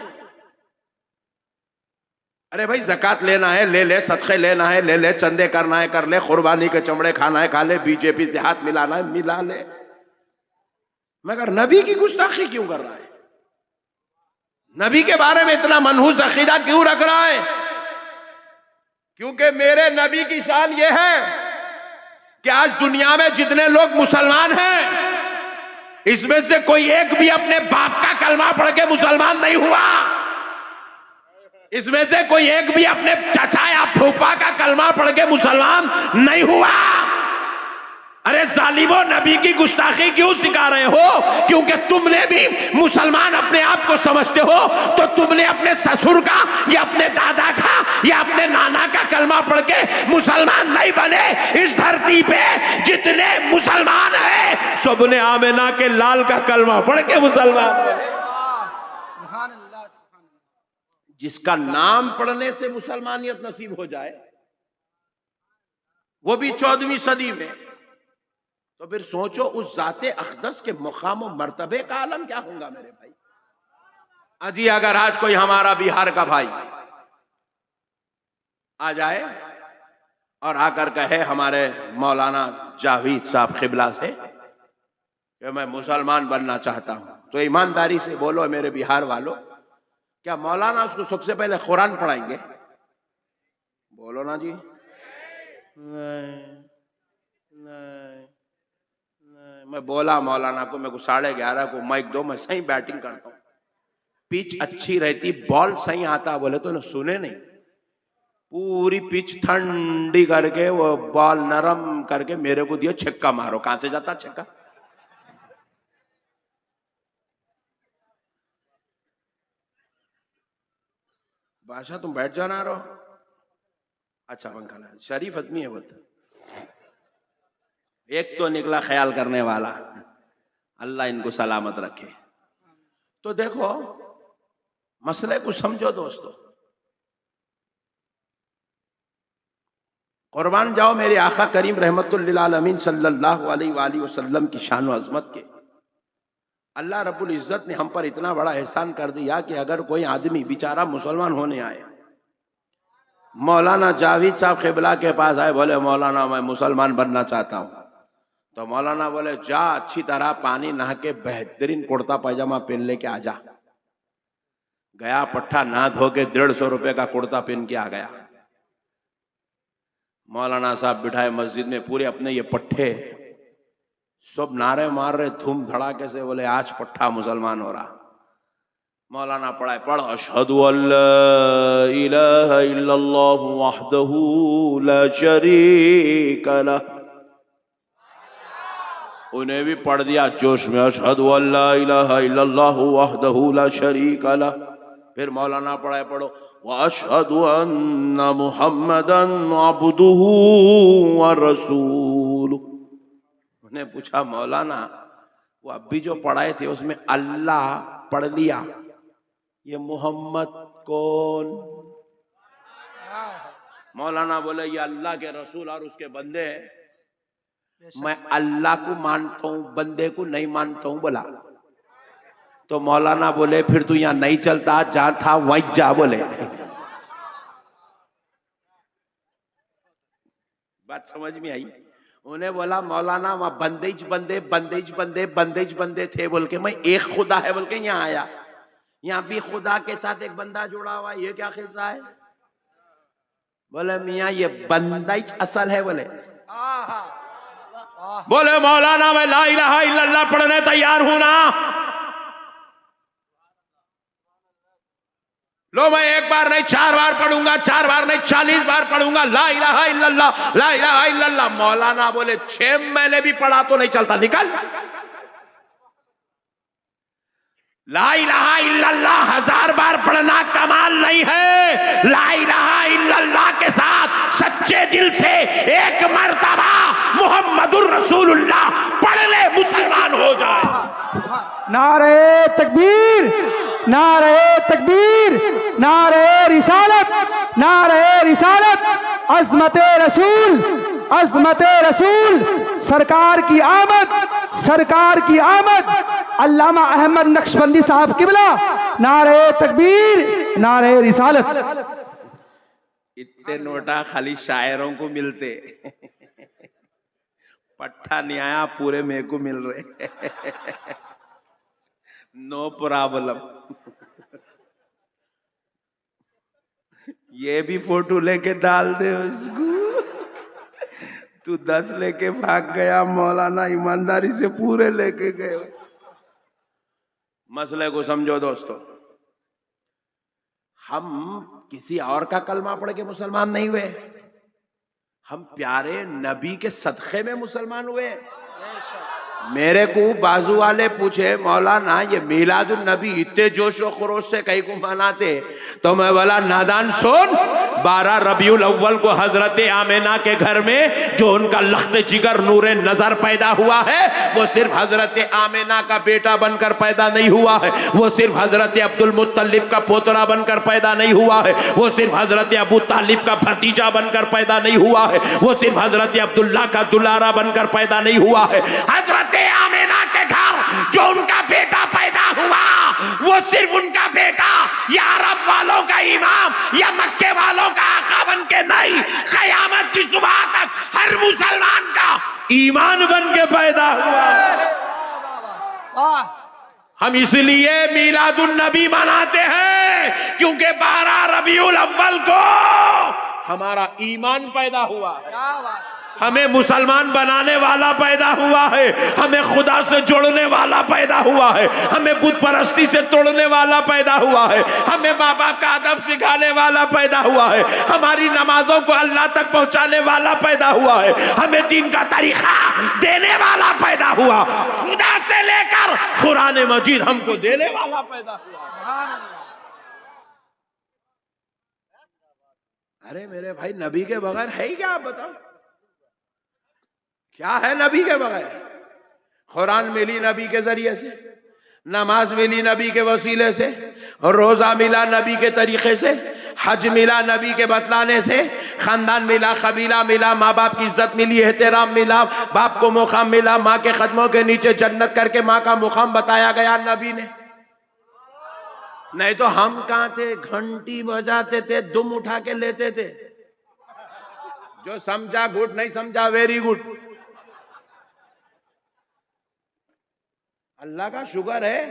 अरे भाई ज़कात लेना है ले ले, सदक़े लेना है ले ले, चंदे करना है कर ले, कुर्बानी के चमड़े खाना है खा ले, बीजेपी से हाथ मिलाना है मिला ले, मगर नबी की गुस्ताखी क्यों कर रहा है? नबी के बारे में इतना मनहूस अकीदा क्यों रख रहा है? क्योंकि मेरे नबी की शान ये है कि आज दुनिया में जितने लोग मुसलमान हैं, इसमें से कोई एक भी अपने बाप का कलमा पढ़ के मुसलमान नहीं हुआ। इसमें से कोई एक भी अपने चचा या फूफा का कलमा पढ़ के मुसलमान नहीं हुआ। अरे जालिमो, नबी की गुस्ताखी क्यों सिखा रहे हो? क्योंकि तुमने भी मुसलमान अपने आप को समझते हो, तो तुमने अपने ससुर का या अपने दादा का या अपने नाना का कलमा पढ़ के मुसलमान नहीं बने। इस धरती पे जितने मुसलमान हैं सबने आमिना के लाल का कलमा पढ़ के मुसलमान बने। सुभान अल्लाह, सुभान अल्लाह। जिसका नाम पढ़ने से मुसलमानियत नसीब हो जाए, वो भी 14वीं सदी में, तो फिर सोचो उस जाते अक़दस के मुकाम और मर्तबे का आलम क्या होगा मेरे भाई। अजी अगर आज कोई हमारा बिहार का भाई आ जाए और आकर कहे हमारे मौलाना जावेद साहब क़िबला से कि मैं मुसलमान बनना चाहता हूं, तो ईमानदारी से बोलो मेरे बिहार वालों, क्या मौलाना उसको सबसे पहले कुरान पढ़ाएंगे? बोलो ना जी। नहीं, मैं बोला मौलाना को, मेरे को 11:30 को माइक दो, मैं सही बैटिंग करता हूँ, पिच अच्छी रहती, बॉल सही आता, बोले तो सुने नहीं। पूरी पिच ठंडी करके वो बॉल नरम करके मेरे को दिया, छक्का मारो। कहां से जाता छक्का? बादशाह तुम बैठ जाना रहो। अच्छा पंखा लगा, शरीफ आदमी है वो तो। एक तो निकला ख्याल करने वाला, अल्लाह इनको सलामत रखे। तो देखो मसले को समझो दोस्तों, कुर्बान जाओ मेरे आका करीम रहमतुल लिल आलमीन सल्लल्लाहु अलैहि वसल्लम की शान व अज़मत के। अल्लाह रब्बुल इज़्ज़त ने हम पर इतना बड़ा एहसान कर दिया कि अगर कोई आदमी बेचारा मुसलमान होने आए, मौलाना जावेद साहब क़िबला के पास आए, बोले मौलाना मैं मुसलमान बनना चाहता हूँ, तो मौलाना बोले जा अच्छी तरह पानी नहा के बेहतरीन कुर्ता पैजामा पहन लेके आ जा। गया पट्ठा नहा धो के 150 रुपये का कुर्ता पहन के आ गया। मौलाना साहब बिठाए मस्जिद में, पूरे अपने ये पट्ठे सब नारे मार रहे धूम धड़ाके से, बोले आज पट्ठा मुसलमान हो रहा। मौलाना पढ़ाए, पढ़ अशहदु अल्ला इलाहा इल्लल्लाहु वहदहू ला शरीका लह। उन्हें भी पढ़ दिया जोश में, अशहदु अल्ला इलाहा इल्लल्लाहु वहदहू ला शरीका लह। फिर मौलाना पढ़ाए, पढ़ो व अशहदु अन्ना मुहम्मदन अब्दुहू व रसूलुहू। उन्हें पूछा मौलाना वो अभी जो पढ़ाए थे उसमें अल्लाह पढ़ लिया, ये मोहम्मद कौन? मौलाना बोले ये अल्लाह के रसूल और उसके बंदे हैं। मैं अल्लाह को मानता हूं, बंदे को नहीं मानता हूं बोला। तो मौलाना बोले फिर तू यहां नहीं चलता, जहां था वहीं जा। बोले बात समझ में आई? उन्हें बोला मौलाना वहां बंदेज बंदे बंदेज बंदे बंदेज बंदे थे बोल के, मैं एक खुदा है बोल के यहाँ आया। यहाँ भी खुदा के साथ एक बंदा जुड़ा हुआ, ये क्या किस्सा है? बोले मियाँ ये बंदेज असल है। बोले बोले मौलाना मैं ला इलाहा इल्लल्लाह पढ़ने तैयार हूं ना। लो मैं एक बार नहीं 4 बार पढ़ूंगा, 4 बार नहीं 40 बार पढ़ूंगा, ला इलाहा इल्लल्लाह ला इलाहा इल्लल्लाह। मौलाना बोले 6 महीने भी पढ़ा तो नहीं चलता, निकल। ला इलाहा इल्लल्लाह 1000 बार पढ़ना कमाल नहीं है। ला इलाहा इल्लल्लाह के साथ सच्चे दिल से एक मर्तबा मुहम्मदुर रसूलुल्लाह पढ़ ले, मुसलमान हो जाए। नारे तकबीर, नारे तकबीर, नारे रिसालत, नारे रिसालत, अज़मत रसूल, अज़मत रसूल, सरकार की आमद, सरकार की आमद। अल्लामा अहमद नक्शबंदी साहब क़िबला, नारे तकबीर, नारे रिसालत। इतने नोटा खाली शायरों को मिलते, पट्टा नहीं आया, पूरे मेरे को मिल रहे। No problem. ये भी फोटो लेके डाल दे उसको। तू 10 लेके भाग गया, मौलाना ईमानदारी से पूरे लेके गए। मसले को समझो दोस्तों, हम किसी और का कलमा पढ़ के मुसलमान नहीं हुए। हम प्यारे नबी के सदक़े में मुसलमान हुए। बेशक। मेरे को बाजू वाले पूछे मौलाना ये मीलादुन नबी इतने जोश और खरोश से कहीं को मनाते, तो मैं बोला नादान सुन, 12 रबीउल अव्वल को हजरत आमिना के घर में जो उनका लख्त जिगर नूरे नजर पैदा हुआ है, वो सिर्फ हजरत आमिना का बेटा बनकर पैदा नहीं हुआ है, वो सिर्फ हजरत अब्दुल मुत्तलिब का पोतरा बनकर पैदा नहीं हुआ है, वो सिर्फ हजरत अबू तालिब का भतीजा बनकर पैदा नहीं हुआ है, वो सिर्फ हजरत अब्दुल्ला का दुलारा बनकर पैदा नहीं हुआ है। हजरत आमिना के घर जो उनका बेटा पैदा हुआ, वो सिर्फ उनका बेटा या अरब वालों का इमाम या मक्के वालों का आका बन के नहीं, क़यामत की सुबह तक हर मुसलमान का ईमान बन के पैदा हुआ। हम इसलिए मीलादुन नबी मनाते हैं क्योंकि 12 रबीउल अव्वल को हमारा ईमान पैदा हुआ है, क्या बात, हमें मुसलमान बनाने वाला पैदा हुआ है, हमें खुदा से जोड़ने वाला पैदा हुआ है, हमें बुत परस्ती से तोड़ने वाला पैदा हुआ है, हमें माँ बाप का अदब सिखाने वाला पैदा हुआ है, हमारी नमाजों को अल्लाह तक पहुंचाने वाला पैदा हुआ है, हमें दीन का तरीका देने वाला पैदा हुआ, खुदा से लेकर कुरान मजीद हमको देने वाला पैदा हुआ। सुभान अल्लाह। अरे मेरे भाई, नबी के बगैर है ही क्या? आप बताओ क्या है नबी के बगैर? कुरान मिली नबी के जरिए से, नमाज मिली नबी के वसीले से, रोजा मिला नबी के तरीके से, हज मिला नबी के बतलाने से, खानदान मिला, कबीला मिला, माँ बाप की इज्जत मिली, एहतराम मिला, बाप को मुकाम मिला, माँ के कदमों के नीचे जन्नत करके माँ का मुकाम बताया गया नबी ने। नहीं तो हम कहाँ थे? घंटी बजाते थे, दुम उठा के लेते थे, जो समझा गुड, नहीं समझा वेरी गुड। अल्लाह का शुक्र है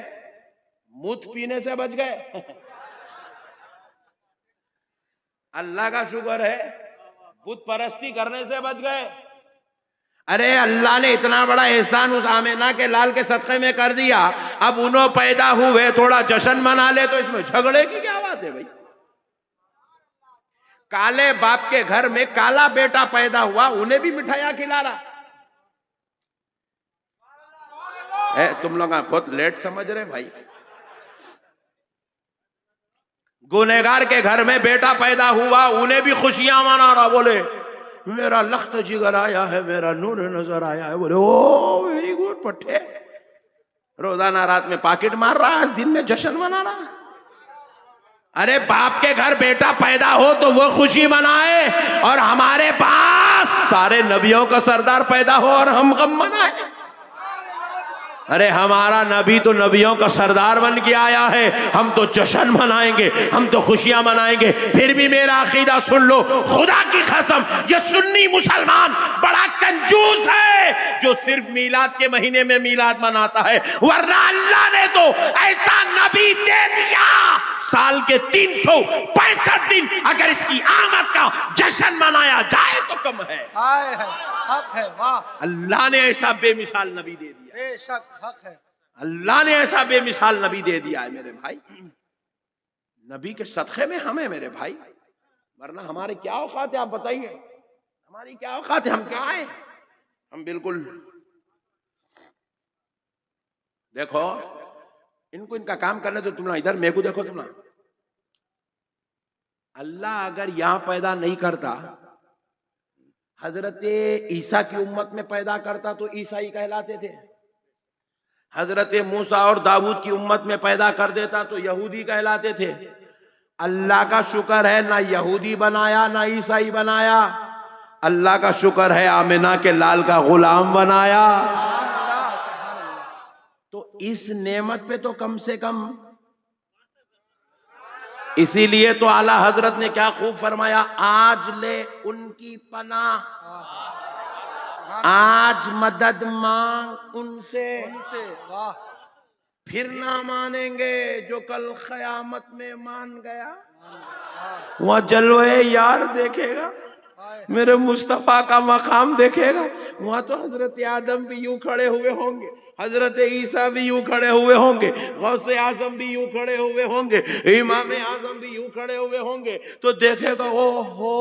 मूत पीने से बच गए। अल्लाह का शुक्र है बुत परस्ती करने से बच गए। अरे अल्लाह ने इतना बड़ा एहसान उस आमिना के लाल के सदक़े में कर दिया, अब उन्हों पैदा हुए, थोड़ा जश्न मना ले तो इसमें झगड़े की क्या बात है भाई? काले बाप के घर में काला बेटा पैदा हुआ, उन्हें भी मिठाइयां खिला रहा है। तुम लोग बहुत लेट समझ रहे भाई। गुनहगार के घर में बेटा पैदा हुआ, उन्हें भी खुशियां मना रहा, बोले मेरा लख्त जिगर आया है, मेरा नूर नजर आया है। बोले ओ वेरी गुड पट्टे। रोजाना रात में पॉकेट मार रहा है, आज दिन में जश्न मना रहा। अरे बाप के घर बेटा पैदा हो तो वो खुशी मनाए, और हमारे पास सारे नबियों का सरदार पैदा हो और हम गम मनाए। अरे हमारा नबी तो नबियों का सरदार बन के आया है, हम तो जश्न मनाएंगे, हम तो खुशियां मनाएंगे। फिर भी मेरा अकीदा सुन लो, खुदा की कसम, ये सुन्नी मुसलमान बड़ा कंजूस है जो सिर्फ मीलाद के महीने में मीलाद मनाता है, वरना अल्लाह ने तो ऐसा नबी दे दिया, साल के 365 दिन अगर इसकी आमद का जश्न मनाया जाए तो कम है। हक है, वाह। अल्लाह ने ऐसा बेमिसाल नबी दे दिया, बेशक हक है। अल्लाह ने ऐसा बेमिसाल नबी दे दिया है मेरे भाई। नबी के सदक़े में हमें मेरे भाई, वरना हमारे क्या औकात है? आप बताइए, हमारी क्या औकात है? हम क्या है? हम बिल्कुल देखो इनको, इनका काम करने तो तुम ना, इधर मेरे को देखो तुम ना। अल्लाह अगर यहां पैदा नहीं करता, हजरत ईसा की उम्मत में पैदा करता तो ईसाई कहलाते थे। हजरत मूसा और दाऊद की उम्मत में पैदा कर देता तो यहूदी कहलाते थे। अल्लाह का शुक्र है ना यहूदी बनाया ना ईसाई बनाया, अल्लाह का शुक्र है आमिना के लाल का गुलाम बनाया। तो इस नेमत पे तो कम से कम, इसीलिए तो आला हजरत ने क्या खूब फरमाया, आज ले उनकी पनाह, आज मदद मांग उनसे, वाह। फिर ना मानेंगे जो कल क़यामत में मान गया, वह जलवे यार देखेगा। मेरे मुस्तफ़ा का मकाम देखेगा, वहां तो हजरत आदम भी यूं खड़े हुए होंगे, हजरत ईसा भी यूं खड़े हुए होंगे, गौसे आजम भी यूं खड़े हुए होंगे, इमाम आजम भी यूं खड़े हुए होंगे। तो देखेगा ओहो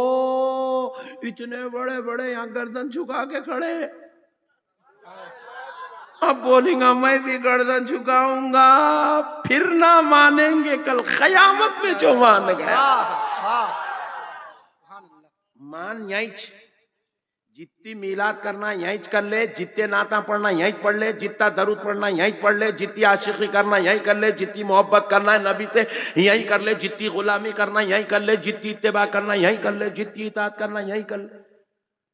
इतने बड़े बड़े यहाँ गर्दन झुका के खड़े। अब बोलेगा मैं भी गर्दन झुकाऊंगा, फिर ना मानेंगे कल कयामत में जो मान गया। मान यहीं जितनी मिलाद करना यहीं कर ले, जितने नाता पढ़ना यहीं पढ़ ले, जितना दरूद पढ़ना यहीं पढ़ ले, जितनी आशिकी करना यहीं कर ले, जितनी मोहब्बत करना है नबी से यहीं कर ले, जितनी गुलामी करना यहीं कर ले, जितनी इत्तिबा करना यहीं कर ले, जितनी इताअत करना यहीं कर ले।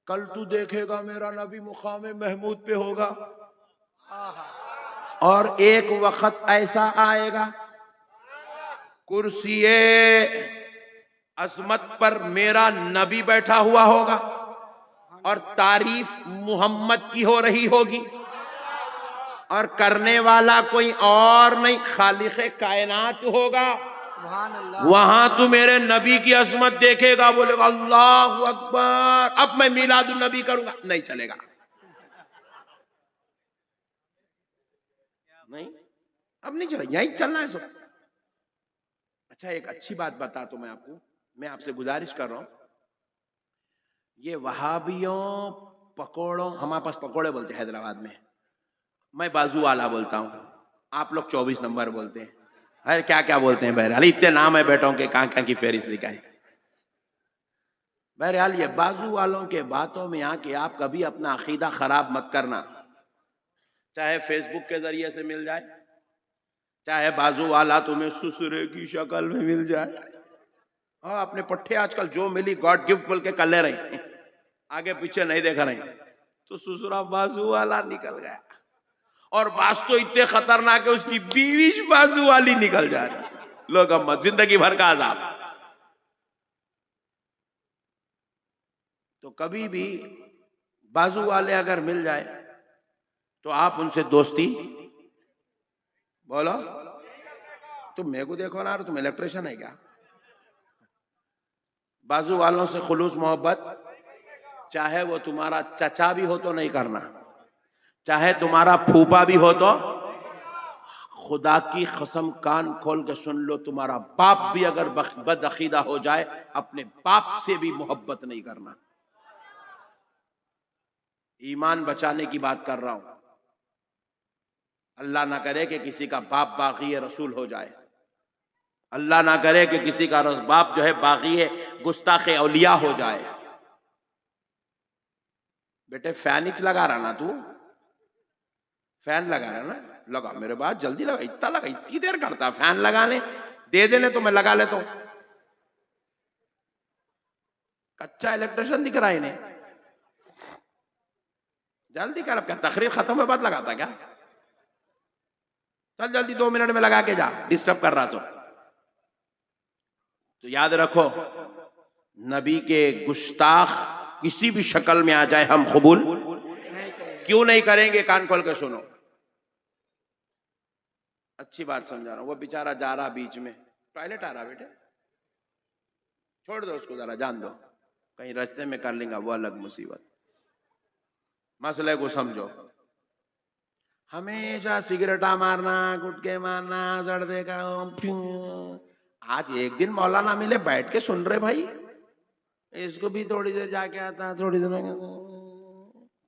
कल तू देखेगा मेरा नबी मुकाम महमूद पे होगा। और एक वक्त ऐसा आएगा कुर्सी अजमत पर मेरा नबी बैठा हुआ होगा और तारीफ मोहम्मद की हो रही होगी, और करने वाला कोई और नहीं खालिक़े कायनात होगा। सुभान अल्लाह। वहां तू मेरे नबी की अजमत देखेगा, बोलेगा अल्लाहु अकबर, अब मैं मिलादुन नबी करूंगा, नहीं चलेगा। नहीं, अब नहीं चलेगा, यही चलना है सब। अच्छा एक अच्छी बात बता तो मैं आपसे गुजारिश कर रहा हूं, ये वहाबियों पकोड़ों, हमारे पास पकोड़े बोलते हैं हैदराबाद में, मैं बाजू वाला बोलता हूं, आप लोग 24 नंबर बोलते हैं, अरे क्या क्या बोलते हैं बहरहाल, इतने नाम है बेटों के, कहां कहां की फेरिस्त लिखाई। बहरहाल ये बाजू वालों के बातों में आके आप कभी अपना अकीदा खराब मत करना, चाहे फेसबुक के जरिए से मिल जाए, चाहे बाजू वाला तुम्हें ससुरे की शक्ल में मिल जाए। और अपने पट्टे आजकल जो मिली गॉड गिफ्ट बोल के कर ले रहे, आगे पीछे नहीं देख रहे, तो ससुरा बाजू वाला निकल गया। और बास तो इतने खतरनाक है, उसकी बीवी बाजू वाली निकल जा रही। लोग अम्मत जिंदगी भर का अजाब। तो कभी भी बाजू वाले अगर मिल जाए तो आप उनसे दोस्ती बोलो। तुम मेरे को देखो ना, तुम इलेक्ट्रिशियन है क्या? बाजू वालों से खुलूस मोहब्बत, चाहे वो तुम्हारा चचा भी हो तो नहीं करना, चाहे तुम्हारा फूफा भी हो तो, खुदा की कसम कान खोल के सुन लो, तुम्हारा बाप भी अगर बदअकीदा हो जाए, अपने बाप से भी मोहब्बत नहीं करना। ईमान बचाने की बात कर रहा हूं। अल्लाह ना करे कि किसी का बाप बागी रसूल हो जाए, अल्लाह ना करे कि किसी का बाप जो है बागी गुस्ताखे औलिया हो जाए। बेटे फैन ही लगा रहा ना, तू फैन लगा रहा ना, लगा मेरे बात जल्दी लगा, इतना लगा, इतनी देर करता फैन लगाने, दे देने तो मैं लगा लेता हूं। कच्चा इलेक्ट्रिशियन दिख रहा है इन्हें, जल्दी कर। अब क्या तकरीर खत्म है बात लगाता क्या? चल जल्दी 2 मिनट में लगा के जा, डिस्टर्ब कर रहा सो। तो याद रखो, नबी के गुस्ताख किसी भी शक्ल में आ जाए हम कबूल क्यों नहीं करेंगे? कान खोल के सुनो, अच्छी बात समझा रहा हूं। वो बेचारा जा रहा बीच में, टॉयलेट आ रहा, बेटे छोड़ दो उसको, जरा जान दो, कहीं रास्ते में कर लेगा वो अलग मुसीबत। मसले को समझो। हमेशा सिगरेटा मारना, गुटके मारना, जड़ का, आज एक दिन मौलाना मिले, बैठ के सुन रहे भाई, इसको भी थोड़ी देर जाके आता, थोड़ी देर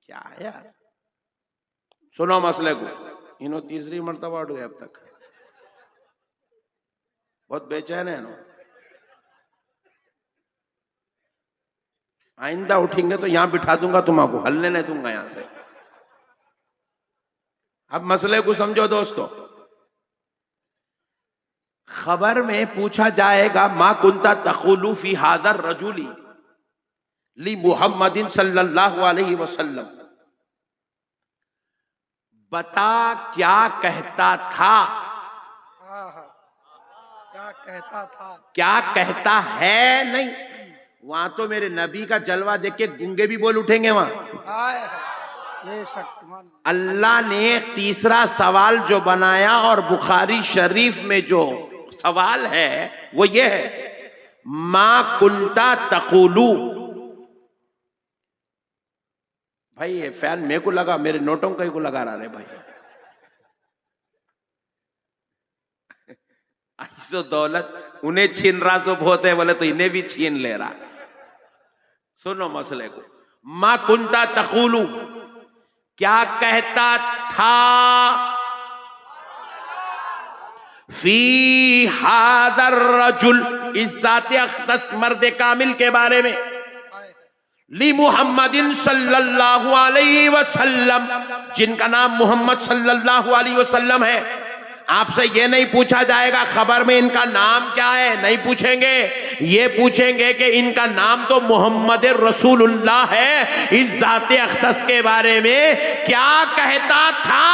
क्या है यार। सुनो मसले को, इन्हों 3री मर्तबा उठ गए अब तक, बहुत बेचैन है ना। आइंदा उठेंगे तो यहां बिठा दूंगा, तुम्हारा हलने नहीं दूंगा यहां से। अब मसले को समझो दोस्तों। खबर में पूछा जाएगा, मा कुंता तक़ूलु फी हादर रजुली ली मुहम्मदिन सल्लल्लाहु अलैहि वसल्लम, बता क्या कहता था, क्या कहता था, क्या कहता है नहीं। वहां तो मेरे नबी का जलवा देख के गूंगे भी बोल उठेंगे वहां। अल्लाह ने तीसरा सवाल जो बनाया और बुखारी शरीफ में जो सवाल है वो ये है, मा कुंता तक़ूलु, भाई ये फैन मेरे को लगा, मेरे नोटों का ही को लगा रहा है भाई। ऐसो दौलत उन्हें छीन रहा सो बहुत है बोले तो इन्हें भी छीन ले रहा। सुनो मसले को। मा कुंता तकुलू, क्या कहता था, फी हादर रजुल, इस जाते अख्तस मर्द कामिल के बारे में, ली मुहम्मदिन सल्लल्लाहु अलैहि वसल्लम, जिनका नाम मोहम्मद सल्लल्लाहु अलैहि वसल्लम है। आपसे ये नहीं पूछा जाएगा खबर में इनका नाम क्या है, नहीं पूछेंगे। ये पूछेंगे कि इनका नाम तो मोहम्मद रसूलुल्लाह है, इस जाते अख्तस के बारे में क्या कहता था।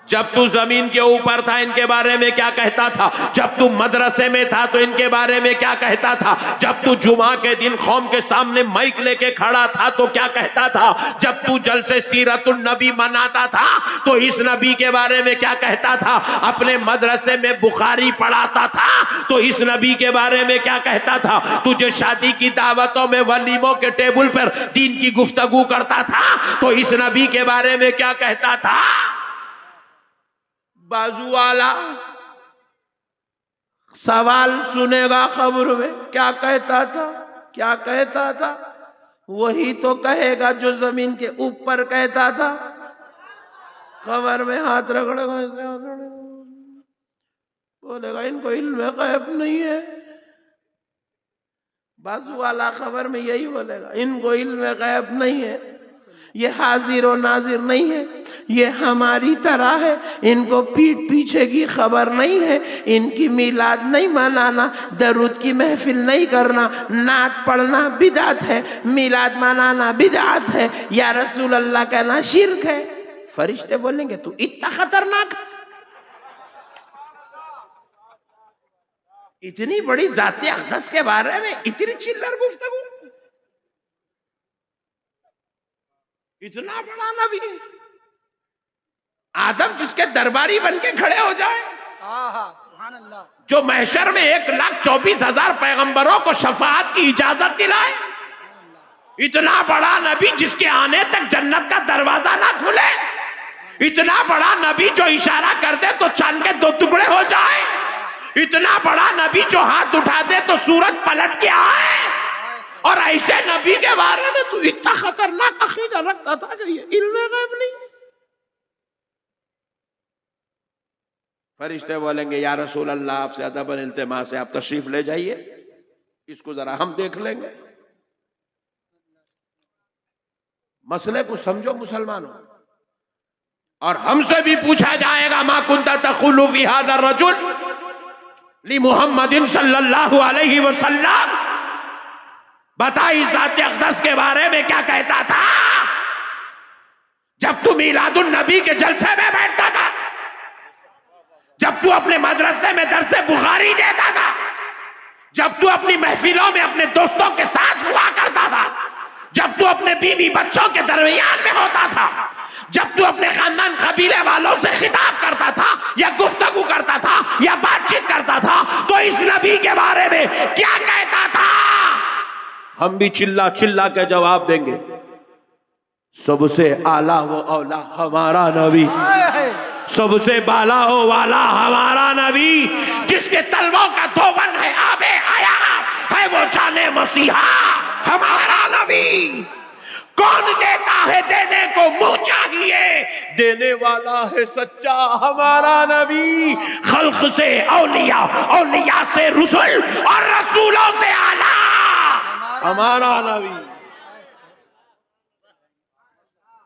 जब तू जमीन के ऊपर था इनके बारे में क्या कहता था, जब तू मदरसे में था तो इनके बारे में क्या कहता था, जब तू जुमा के दिन कौम के सामने माइक लेके खड़ा था तो क्या कहता था, जब तू जलसे सीरतुन नबी मनाता था तो इस नबी के बारे में क्या कहता था, अपने मदरसे में बुखारी पढ़ाता था तो इस नबी के बारे में क्या कहता था, तुझे शादी की दावतों में वलीमों के टेबल पर दीन की गुफ्तगू करता था तो इस नबी के बारे में क्या कहता था। बाजू वाला सवाल सुनेगा खबर में क्या कहता था, क्या कहता था, वही तो कहेगा जो जमीन के ऊपर कहता था। खबर में हाथ रगड़ेगा, बोलेगा इनको इल्म गैब नहीं है। बाजू वाला खबर में यही बोलेगा, इनको इल्म गैब नहीं है, ये हाजिर और नाजिर नहीं है, ये हमारी तरह है, इनको पीठ पीछे की खबर नहीं है, इनकी मिलाद नहीं मनाना, दरूद की महफिल नहीं करना, नात पढ़ना बिदात है, मिलाद मनाना बिदात है, या रसूल अल्लाह कहना शिर्क है। फरिश्ते बोलेंगे तू इतना खतरनाक, इतनी बड़ी जाते अक़दस के बारे में इतनी चिल्लर गुफ्तगू, इतना बड़ा नबी, आदम जिसके दरबारी बन के खड़े हो जाए, सुभान अल्लाह, जो महशर में 1,24,000 पैगंबरों को शफाअत की इजाजत दिलाए, इतना बड़ा नबी जिसके आने तक जन्नत का दरवाजा ना खुले, इतना बड़ा नबी जो इशारा कर दे तो चांद के 2 टुकड़े हो जाए, इतना बड़ा नबी जो हाथ उठा दे तो सूरज पलट के आए, और ऐसे नबी के बारे में तू इतना खतरनाक अकीदा रखता था कि ये इल्म गैब नहीं। फरिश्ते बोलेंगे या रसूल अल्लाह आपसे अदबन इल्तिमा से आप तशरीफ ले जाइए, इसको जरा हम देख लेंगे। मसले को समझो मुसलमानों, और हमसे भी पूछा जाएगा मा कुंता तकुलु फी हाज़ा रजुल ली मुहम्मदिन सल्लल्लाहु अलैहि वसल्लम, बता इस जाते अक़दस के बारे में क्या कहता था। जब तू मीलादुन नबी के जलसे में बैठता था, जब तू अपने मदरसे में दरसे बुखारी देता था, जब तू अपनी महफिलों में अपने दोस्तों के साथ हुआ करता था, जब तू अपने बीवी बच्चों के दरमियान में होता था, जब तू अपने खानदान कबीले वालों से खिताब करता था या गुफ्तगू करता था या बातचीत करता था, तो इस नबी के बारे में क्या कहता था। हम भी चिल्ला चिल्ला के जवाब देंगे, सबसे आला वो औला हमारा नबी, सबसे बाला हो वाला हमारा नबी, जिसके तलवों का धोवन है आबे आया है वो जाने मसीहा हमारा नबी। कौन देता है देने को मुंह चाहिए, देने वाला है सच्चा हमारा नबी। खल्क से औलिया, औलिया से रसूल और रसूलों से आला हमारा नबी,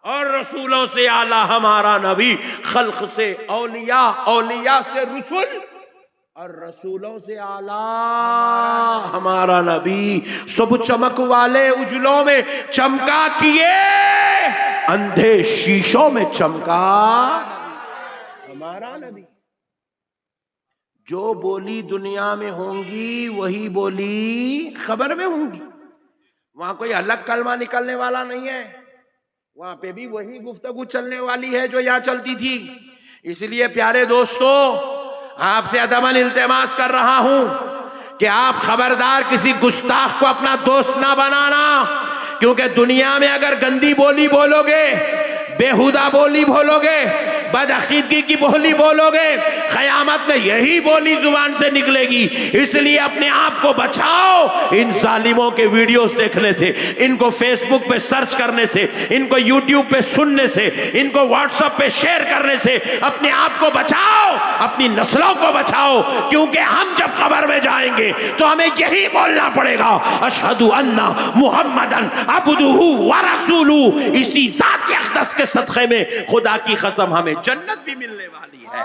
और रसूलों से आला हमारा नबी। खल्क से औलिया, औलिया से रसूल और रसूलों से आला हमारा नबी। सब चमक वाले उजलों में चमका किए, अंधे शीशों में चमका हमारा नबी। जो बोली दुनिया में होंगी वही बोली खबर में होंगी, वहां कोई अलग कलमा निकलने वाला नहीं है, वहां पे भी वही गुफ्तगू चलने वाली है जो यहां चलती थी। इसलिए प्यारे दोस्तों, आपसे अदबन इल्तिमास कर रहा हूं कि आप खबरदार किसी गुस्ताख को अपना दोस्त ना बनाना, क्योंकि दुनिया में अगर गंदी बोली बोलोगे, बेहुदा बोली बोलोगे, बदअकीदगी की बोली बोलोगे, क़यामत में यही बोली जुबान से निकलेगी। इसलिए अपने आप को बचाओ इन जालिमों के वीडियोस देखने से, इनको फेसबुक पे सर्च करने से, इनको यूट्यूब पे सुनने से, इनको व्हाट्सएप पे शेयर करने से अपने आप को बचाओ, अपनी नस्लों को बचाओ। क्योंकि हम जब कब्र में जाएंगे तो हमें यही बोलना पड़ेगा, अशहदु अन्ना मुहम्मदन अब्दुहु व रसूलुहु। इसी ज़ात अक़दस के सदक़े में खुदा की कसम हमें जन्नत भी मिलने वाली है।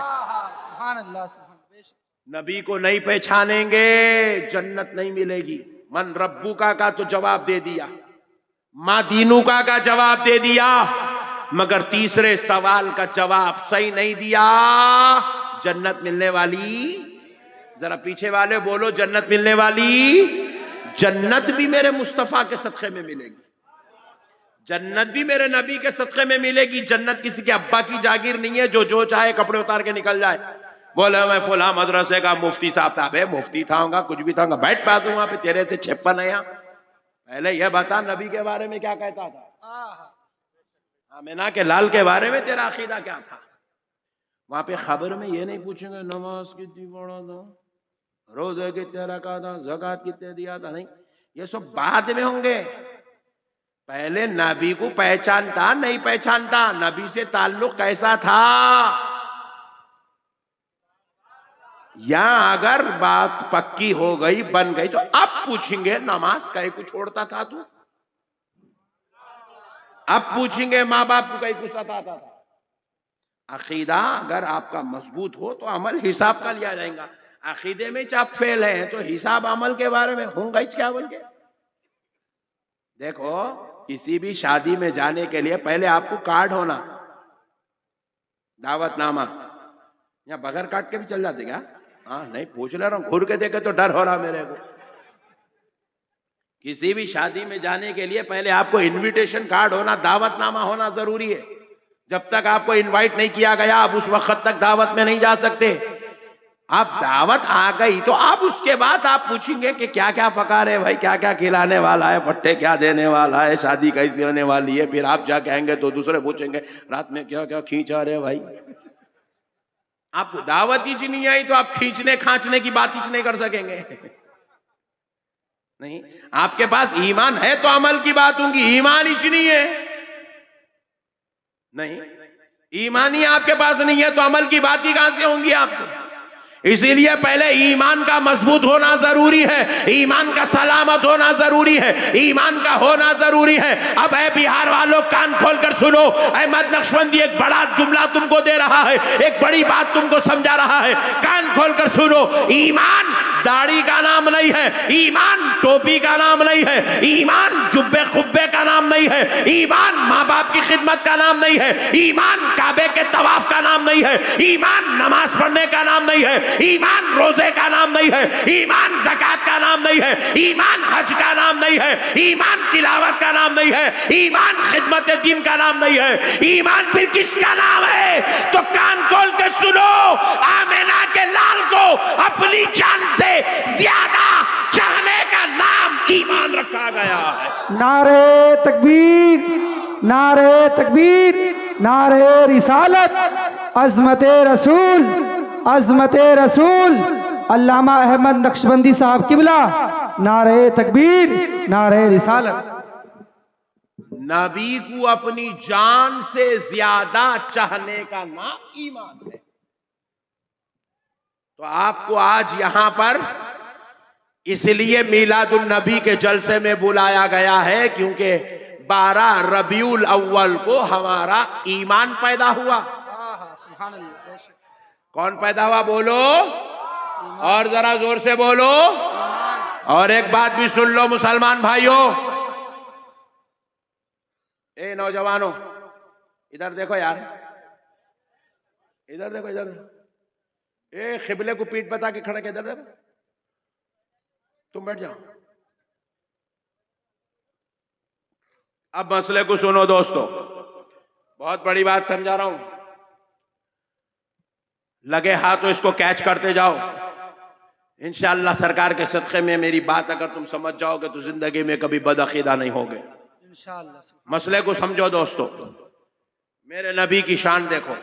सुभान अल्लाह, सुभान बेशक। नबी को नहीं पहचानेंगे जन्नत नहीं मिलेगी। मन रब्बुका का तो जवाब दे दिया, मां दीनुका का जवाब दे दिया, मगर तीसरे सवाल का जवाब सही नहीं दिया। जन्नत मिलने वाली, जरा पीछे वाले बोलो, जन्नत मिलने वाली। जन्नत भी मेरे मुस्तफा के सदक़े में मिलेगी, जन्नत भी मेरे नबी के सदक़े में मिलेगी। जन्नत किसी के अब्बा की जागीर नहीं है जो चाहे कपड़े उतार के निकल जाए, बोले मैं फुला मदरसे का मुफ्ती साहब था। बे मुफ्ती था होगा, कुछ भी था होगा, बैठ पास वहां पे, तेरे से 56 है। पहले यह बता नबी के बारे में क्या कहता था, आमिना के लाल के बारे में तेरा अकीदा क्या था। वहां पे खबर में ये नहीं पूछेंगे नमाज कितनी पढ़ा था, रोजे कितने रखा था, ज़कात कितने दिया था, नहीं, ये सब बाद में होंगे। पहले नबी को पहचानता नहीं पहचानता, नबी से ताल्लुक कैसा था। या अगर बात पक्की हो गई, बन गई, तो अब पूछेंगे नमाज कहीं को छोड़ता था तू, अब पूछेंगे माँ बाप को कहीं को सताता था। अकीदा अगर आपका मजबूत हो तो अमल हिसाब का लिया जाएगा। अकीदे में आप फेल है तो हिसाब अमल के बारे में होंगे क्या बोल के। देखो किसी भी शादी में जाने के लिए पहले आपको कार्ड होना, दावतनामा। या बगैर कार्ड के भी चल जाते क्या? हाँ नहीं, पूछ ले रहा हूं, घूर के देखे तो डर हो रहा मेरे को। किसी भी शादी में जाने के लिए पहले आपको इनविटेशन कार्ड होना, दावतनामा होना जरूरी है। जब तक आपको इनवाइट नहीं किया गया आप उस वक्त तक दावत में नहीं जा सकते। आप दावत आ गई तो आप उसके बाद आप पूछेंगे कि क्या क्या पका रहे भाई, क्या क्या खिलाने वाला है, पट्टे क्या देने वाला है, शादी कैसी होने वाली है। फिर आप जा कहेंगे तो दूसरे पूछेंगे रात में क्या क्या खींचा रहे भाई। आपको दावत ही नहीं आई तो आप खींचने खांचने की बात ही नहीं कर सकेंगे। नहीं, आपके पास ईमान है तो अमल की बात होगी, ईमान ही नहीं है, नहीं ईमान ही आपके पास नहीं है तो अमल की बात ही कहां से होंगी आपसे। इसीलिए पहले ईमान का मजबूत होना जरूरी है, ईमान का सलामत होना जरूरी है, ईमान का होना जरूरी है। अब है बिहार वालों, कान खोलकर सुनो, अहमद नक्शबंदी एक बड़ा जुमला तुमको दे रहा है, एक बड़ी बात तुमको समझा रहा है। कान खोलकर सुनो, ईमान दाढ़ी का नाम नहीं है, ईमान टोपी का नाम नहीं है, ईमान जुब्बे खुब्बे का नाम नहीं है, ईमान माँ बाप की खिदमत का नाम नहीं है, ईमान काबे के तवाफ का नाम नहीं है, ईमान नमाज पढ़ने का नाम नहीं है, ईमान रोजे का नाम नहीं है, ईमान ज़कात का नाम नहीं है, ईमान हज का नाम नहीं है, ईमान तिलावत का नाम नहीं है, ईमान खिदमत दीन का नाम नहीं है। ईमान फिर किसका नाम है? तो कान खोल के सुनो, आमिना के लाल को अपनी जान से ज्यादा चाहने का नाम ईमान रखा गया है। नारे तकबीर, नारे तकबीर, नारे रिसालत, अज़मते रसूल, अज़मते रसूल। अल्लामा अहमद नक्शबंदी साहब किबला, नारे तकबीर, नारे रिसालत। नबी को अपनी जान से ज्यादा चाहने का नाम ईमान है। तो आपको आज यहां पर इसलिए मिलादुन नबी के जलसे में बुलाया गया है क्योंकि 12 रबीउल अव्वल को हमारा ईमान पैदा हुआ। सुभान अल्लाह। कौन पैदा हुआ बोलो, और जरा जोर से बोलो। और एक बात भी सुन लो मुसलमान भाइयों, ए नौजवानों इधर देखो यार, इधर देखो, इधर ए खिबले को पीठ बता के खड़ा के इधर देखो, तुम बैठ जाओ। अब मसले को सुनो दोस्तों, बहुत बड़ी बात समझा रहा हूं, लगे हाथों इसको कैच करते जाओ। इंशाअल्लाह सरकार के सदक़े में मेरी बात अगर तुम समझ जाओगे तो जिंदगी में कभी बदअकीदा नहीं होगे। इंशाअल्लाह। मसले को समझो दोस्तों, मेरे नबी की शान देखो।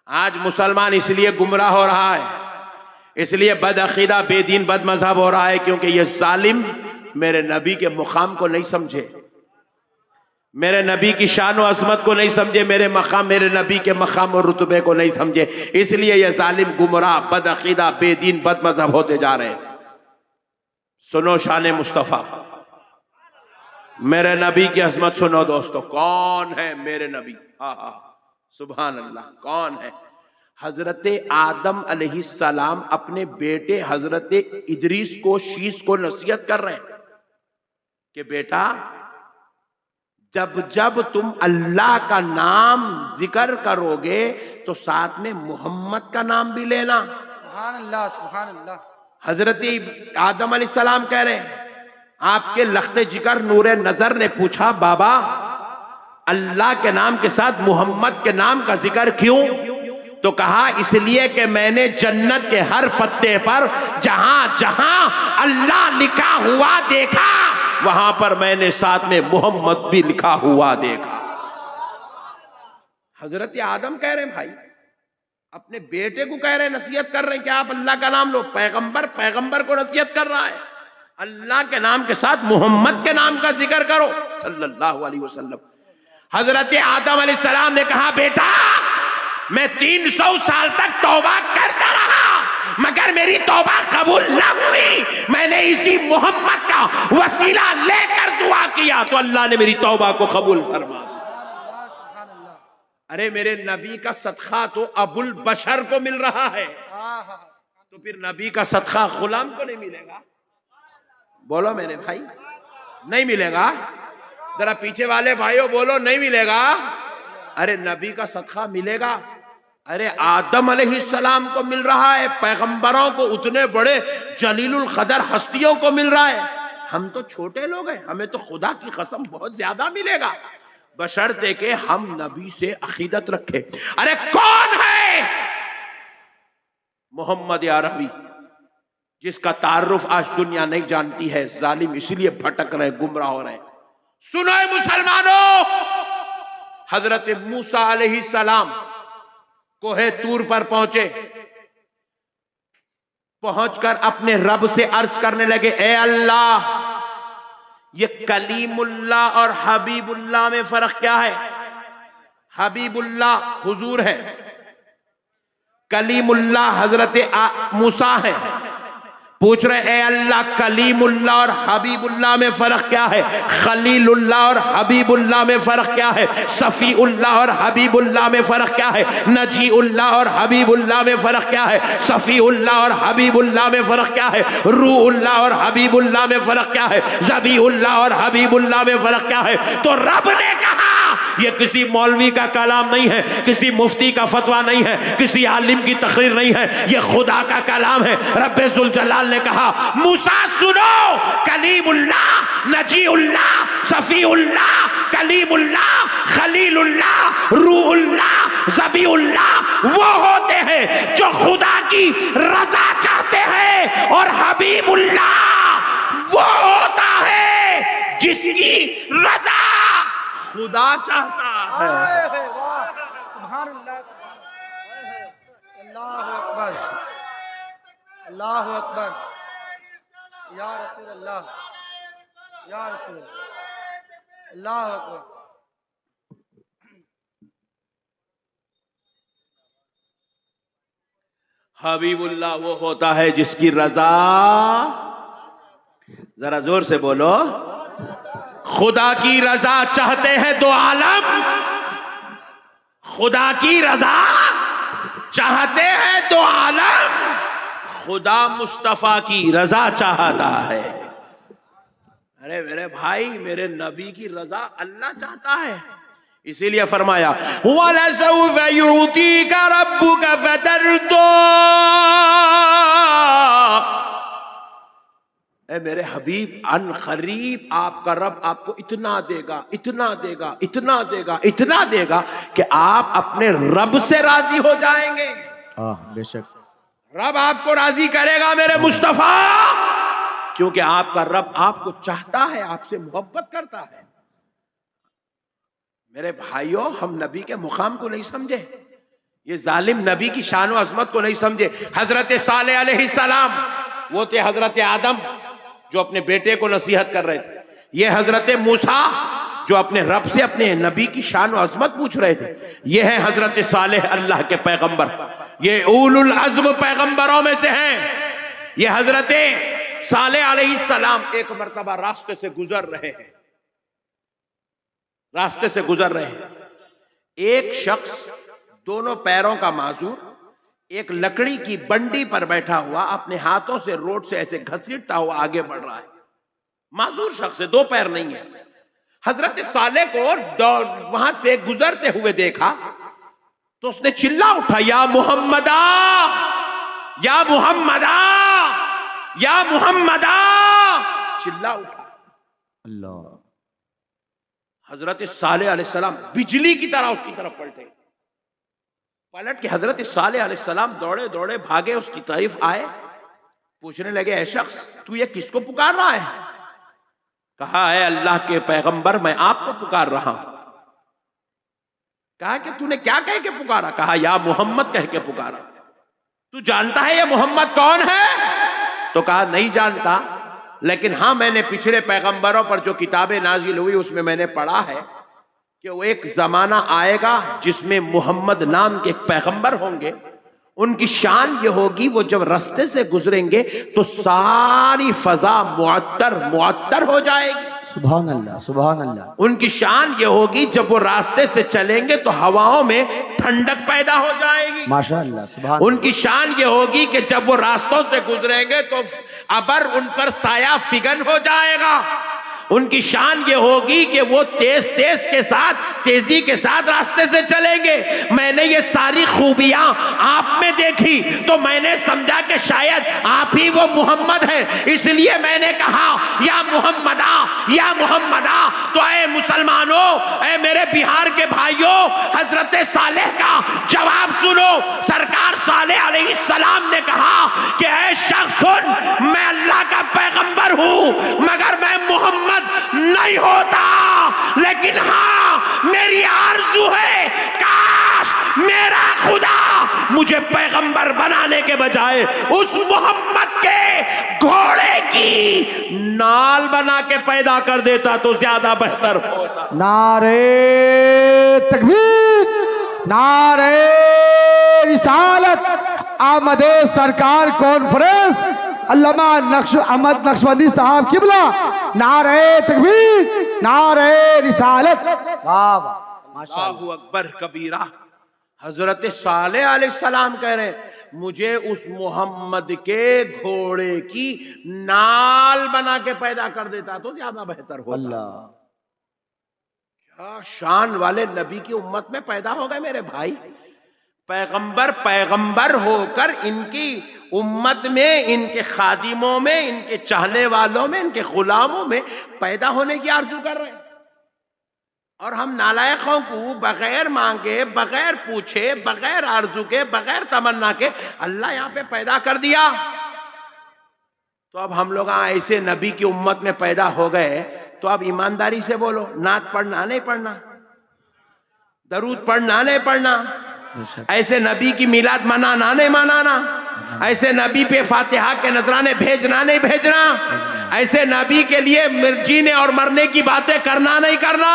आज मुसलमान इसलिए गुमराह हो रहा है, इसलिए बदअकीदा बेदीन बद मजहब हो रहा है, क्योंकि ये जालिम मेरे नबी के मुकाम को नहीं समझे, मेरे नबी की शान और अजमत को नहीं समझे, मेरे नबी के मकाम और रुतबे को नहीं समझे। इसलिए ये जालिम गुमराह बदअकीदा बेदीन बद मजहब होते जा रहे हैं। सुनो शान मुस्तफ़ा, मेरे नबी की अजमत सुनो दोस्तों। कौन है मेरे नबी? हाँ हाँ, सुभान अल्लाह। कौन है? हजरत आदम अलैहिस्सलाम अपने बेटे हजरत इदरीस को, शीस को नसीहत कर रहे हैं कि बेटा, जब जब तुम अल्लाह का नाम जिक्र करोगे तो साथ में मोहम्मद का नाम भी लेना। सुभान अल्लाह, सुभान अल्लाह। हजरत आदम अलैहिस्सलाम कह रहे हैं, आपके लख्ते जिगर नूरे नजर ने पूछा, बाबा अल्लाह के नाम के साथ मोहम्मद के नाम का जिक्र क्यों? तो कहा, इसलिए कि मैंने जन्नत के हर पत्ते पर जहां जहां अल्लाह लिखा हुआ देखा, वहां पर मैंने साथ में मोहम्मद भी लिखा हुआ देखा। हजरत आदम कह रहे हैं, भाई अपने बेटे को कह रहे हैं, नसीहत कर रहे हैं कि आप अल्लाह का नाम लो। पैगंबर को नसीहत कर रहा है, अल्लाह के नाम के साथ मोहम्मद के नाम का जिक्र करो सल्लल्लाहु अलैहि वसल्लम। हजरत आदम अलैहिस्सलाम ने कहा, बेटा मैं 300 साल तक तौबा करता रहा, मगर मेरी तौबा कबूल न हुई। मैंने इसी मोहम्मद का वसीला लेकर दुआ किया तो अल्लाह ने मेरी तौबा को कबूल फरमा। अरे मेरे नबी का सदका तो अबुल बशर को मिल रहा है, तो फिर नबी का सदका गुलाम को नहीं मिलेगा? बोलो मेरे भाई, नहीं मिलेगा? जरा पीछे वाले भाइयों बोलो, नहीं मिलेगा? अरे नबी का सदका मिलेगा। अरे आदम अलैहिस्सलाम को मिल रहा है, पैगंबरों को, उतने बड़े जलीलुल कदर हस्तियों को मिल रहा है। हम तो छोटे लोग हैं, हमें तो खुदा की कसम बहुत ज्यादा मिलेगा, बशर्ते के हम नबी से अकीदत रखें। अरे कौन है मोहम्मद अरबी, जिसका तारुफ आज दुनिया नहीं जानती है? जालिम इसलिए भटक रहे, गुमराह हो रहे। सुनो मुसलमानों, हजरत मूसा अलैहिस्सलाम कोहे तूर पर पहुंचे, पहुंचकर अपने रब से अर्ज करने लगे, ए अल्लाह, ये कलीमुल्लाह और हबीबुल्लाह में फर्क क्या है? हबीबुल्लाह हुजूर है, कलीमुल्लाह हजरत मूसा है। पूछ रहे, ए अल्लाह, कलीमुल्लाह और हबीबुल्लाह में फर्क क्या है? खलीलुल्लाह और हबीबुल्लाह में फर्क क्या है? सफीउल्लाह और हबीबुल्लाह में फर्क क्या है? नजीउल्लाह और हबीबुल्लाह में फर्क क्या है? सफीउल्लाह और हबीबुल्लाह में फर्क क्या है? रूहुल्लाह और हबीबुल्लाह में फर्क क्या है? ज़बीहुल्लाह और हबीबुल्लाह में फर्क क्या है? तो रब ने कहा, यह किसी मौलवी का कलाम नहीं है, किसी मुफ्ती का फतवा नहीं है, किसी आलिम की तकरीर नहीं है, यह खुदा का कलाम है। रब्बे जुल जलाल ने कहा, मूसा सुनो, कलीमुल्लाह, नजीउल्लाह, सफीउल्लाह, कलीमुल्लाह, खलीलुल्लाह, रूहुल्लाह, ज़बीहुल्लाह वो होते हैं जो खुदा की रजा चाहते हैं, और हबीबुल्लाह वो होता है जिसकी रजा खुदा चाहता है। वाह, सुभान अल्लाह, अल्लाहु अकबर, अल्लाहु अकबर, या रसूल अल्लाह, या रसूल अल्लाह, अल्लाहु अकबर। हबीबुल्लाह वो होता है जिसकी रजा, जरा जोर से बोलो, खुदा की रजा चाहते हैं दो आलम, खुदा की रजा चाहते हैं दो आलम, खुदा मुस्तफा की रजा चाहता है। अरे मेरे भाई, मेरे नबी की रजा अल्लाह चाहता है, इसीलिए फरमाया, वलसौफ युतीका रब्बुका फतरदा। ए मेरे हबीब, अन करीब आपका रब आपको इतना देगा, इतना देगा, इतना देगा, इतना देगा कि आप अपने रब से राजी हो जाएंगे। बेशक रब आपको राजी करेगा मेरे मुस्तफा, क्योंकि आपका रब आपको चाहता है, आपसे मोहब्बत करता है। मेरे भाइयों, हम नबी के मुकाम को नहीं समझे, ये जालिम नबी की शान व अजमत को नहीं समझे। हजरत सालेह अलैहिस्सलाम वो थे हजरत आदम जो अपने बेटे को नसीहत कर रहे थे, ये हजरत मूसा जो अपने रब से अपने नबी की शान व अजमत पूछ रहे थे, ये है हजरत सालेह अल्लाह के पैगंबर, ये उलुल अज़्म पैगंबरों में से हैं। ये हजरत सालेह अलैहिस्सलाम एक मर्तबा रास्ते से गुजर रहे हैं, रास्ते से गुजर रहे हैं। एक शख्स दोनों पैरों का माजूर एक लकड़ी की बंडी पर बैठा हुआ अपने हाथों से रोड से ऐसे घसीटता हुआ आगे बढ़ रहा है। माजूर शख्स है, दो पैर नहीं है। हजरत सालेह को वहां से गुजरते हुए देखा तो उसने चिल्ला उठा, या मुहम्मदा, या मुहम्मदा, या मुहम्मदा, चिल्ला उठा। अल्लाह। हजरत सालेह अलैहिस्सलाम बिजली की तरह उसकी तरफ पलटे, पलट के हजरत सालेह अलैहिस्सलाम दौड़े दौड़े भागे, उसकी तरफ आए, पूछने लगे, ऐ शख्स तू ये किसको पुकार रहा है? कहा, है अल्लाह के पैगंबर, मैं आपको पुकार रहा हूं। कहा कि तूने क्या कह के पुकारा? कहा, या मोहम्मद कह के पुकारा। तू जानता है ये मोहम्मद कौन है? तो कहा, नहीं जानता, लेकिन हाँ मैंने पिछले पैगंबरों पर जो किताबें नाजिल हुई उसमें मैंने पढ़ा है कि वो एक जमाना आएगा जिसमें मोहम्मद नाम के एक पैगंबर होंगे, उनकी शान ये होगी वो जब रास्ते से गुजरेंगे तो सारी फजा मुअत्तर हो जाएगी। सुभान अल्लाह, सुभान अल्लाह। उनकी शान ये होगी जब वो रास्ते से चलेंगे तो हवाओं में ठंडक पैदा हो जाएगी। माशाअल्लाह, सुभान। उनकी शान ये होगी कि जब वो रास्तों से गुजरेंगे तो अबर उन पर साया फिगन हो जाएगा। उनकी शान ये होगी कि वो तेजी के साथ रास्ते से चलेंगे। मैंने ये सारी खूबियां आप में देखी तो मैंने समझा कि शायद आप ही वो मोहम्मद हैं, इसलिए मैंने कहा, या मोहम्मदा, या मोहम्मदा। तो ऐ मुसलमानों, ऐ मेरे बिहार के भाइयों, हजरत सालेह का जवाब सुनो। सरकार सालेह अलैहिस्सलाम ने कहा कि ऐ शख्स सुन, मैं अल्लाह का पैगंबर हूं मगर मैं मोहम्मद नहीं होता, लेकिन हाँ मेरी आरज़ू है काश मेरा खुदा मुझे पैगंबर बनाने के बजाय उस मोहम्मद के घोड़े की नाल बना के पैदा कर देता तो ज्यादा बेहतर होता। नारे तकबीर, नारे रिसालत, आमदे सरकार कॉन्फ्रेंस, अल्लामा अहमद नक्शबंदी साहब किबला, नारे तकबीर, नारे रिसालत। वाह वाह, माशाअल्लाह। अल्लाहु अकबर कबीरा। हजरत सालेह अलैहिस्सलाम कह रहे हैं, मुझे उस मोहम्मद के घोड़े की नाल बना के पैदा कर देता तो ज्यादा बेहतर होता। अल्लाह, क्या शान वाले नबी की उम्मत में पैदा हो गए मेरे भाई। पैगंबर होकर इनकी उम्मत में, इनके खादिमों में, इनके चाहने वालों में, इनके गुलामों में पैदा होने की आरज़ू कर रहे हैं। और हम नालायकों को बगैर मांगे, बगैर पूछे, बगैर आरज़ू के, बगैर तमन्ना के अल्लाह यहाँ पे पैदा कर दिया। तो अब हम लोग ऐसे नबी की उम्मत में पैदा हो गए तो अब ईमानदारी से बोलो, नात पढ़ना नहीं पढ़ना, दरूद पढ़ना नहीं पढ़ना, ऐसे नबी की मिलाद मनाना नहीं मनाना, ऐसे नबी पे फातिहा के नजराने भेजना नहीं भेजना, ऐसे नबी के लिए जीने और मरने की बातें करना नहीं करना,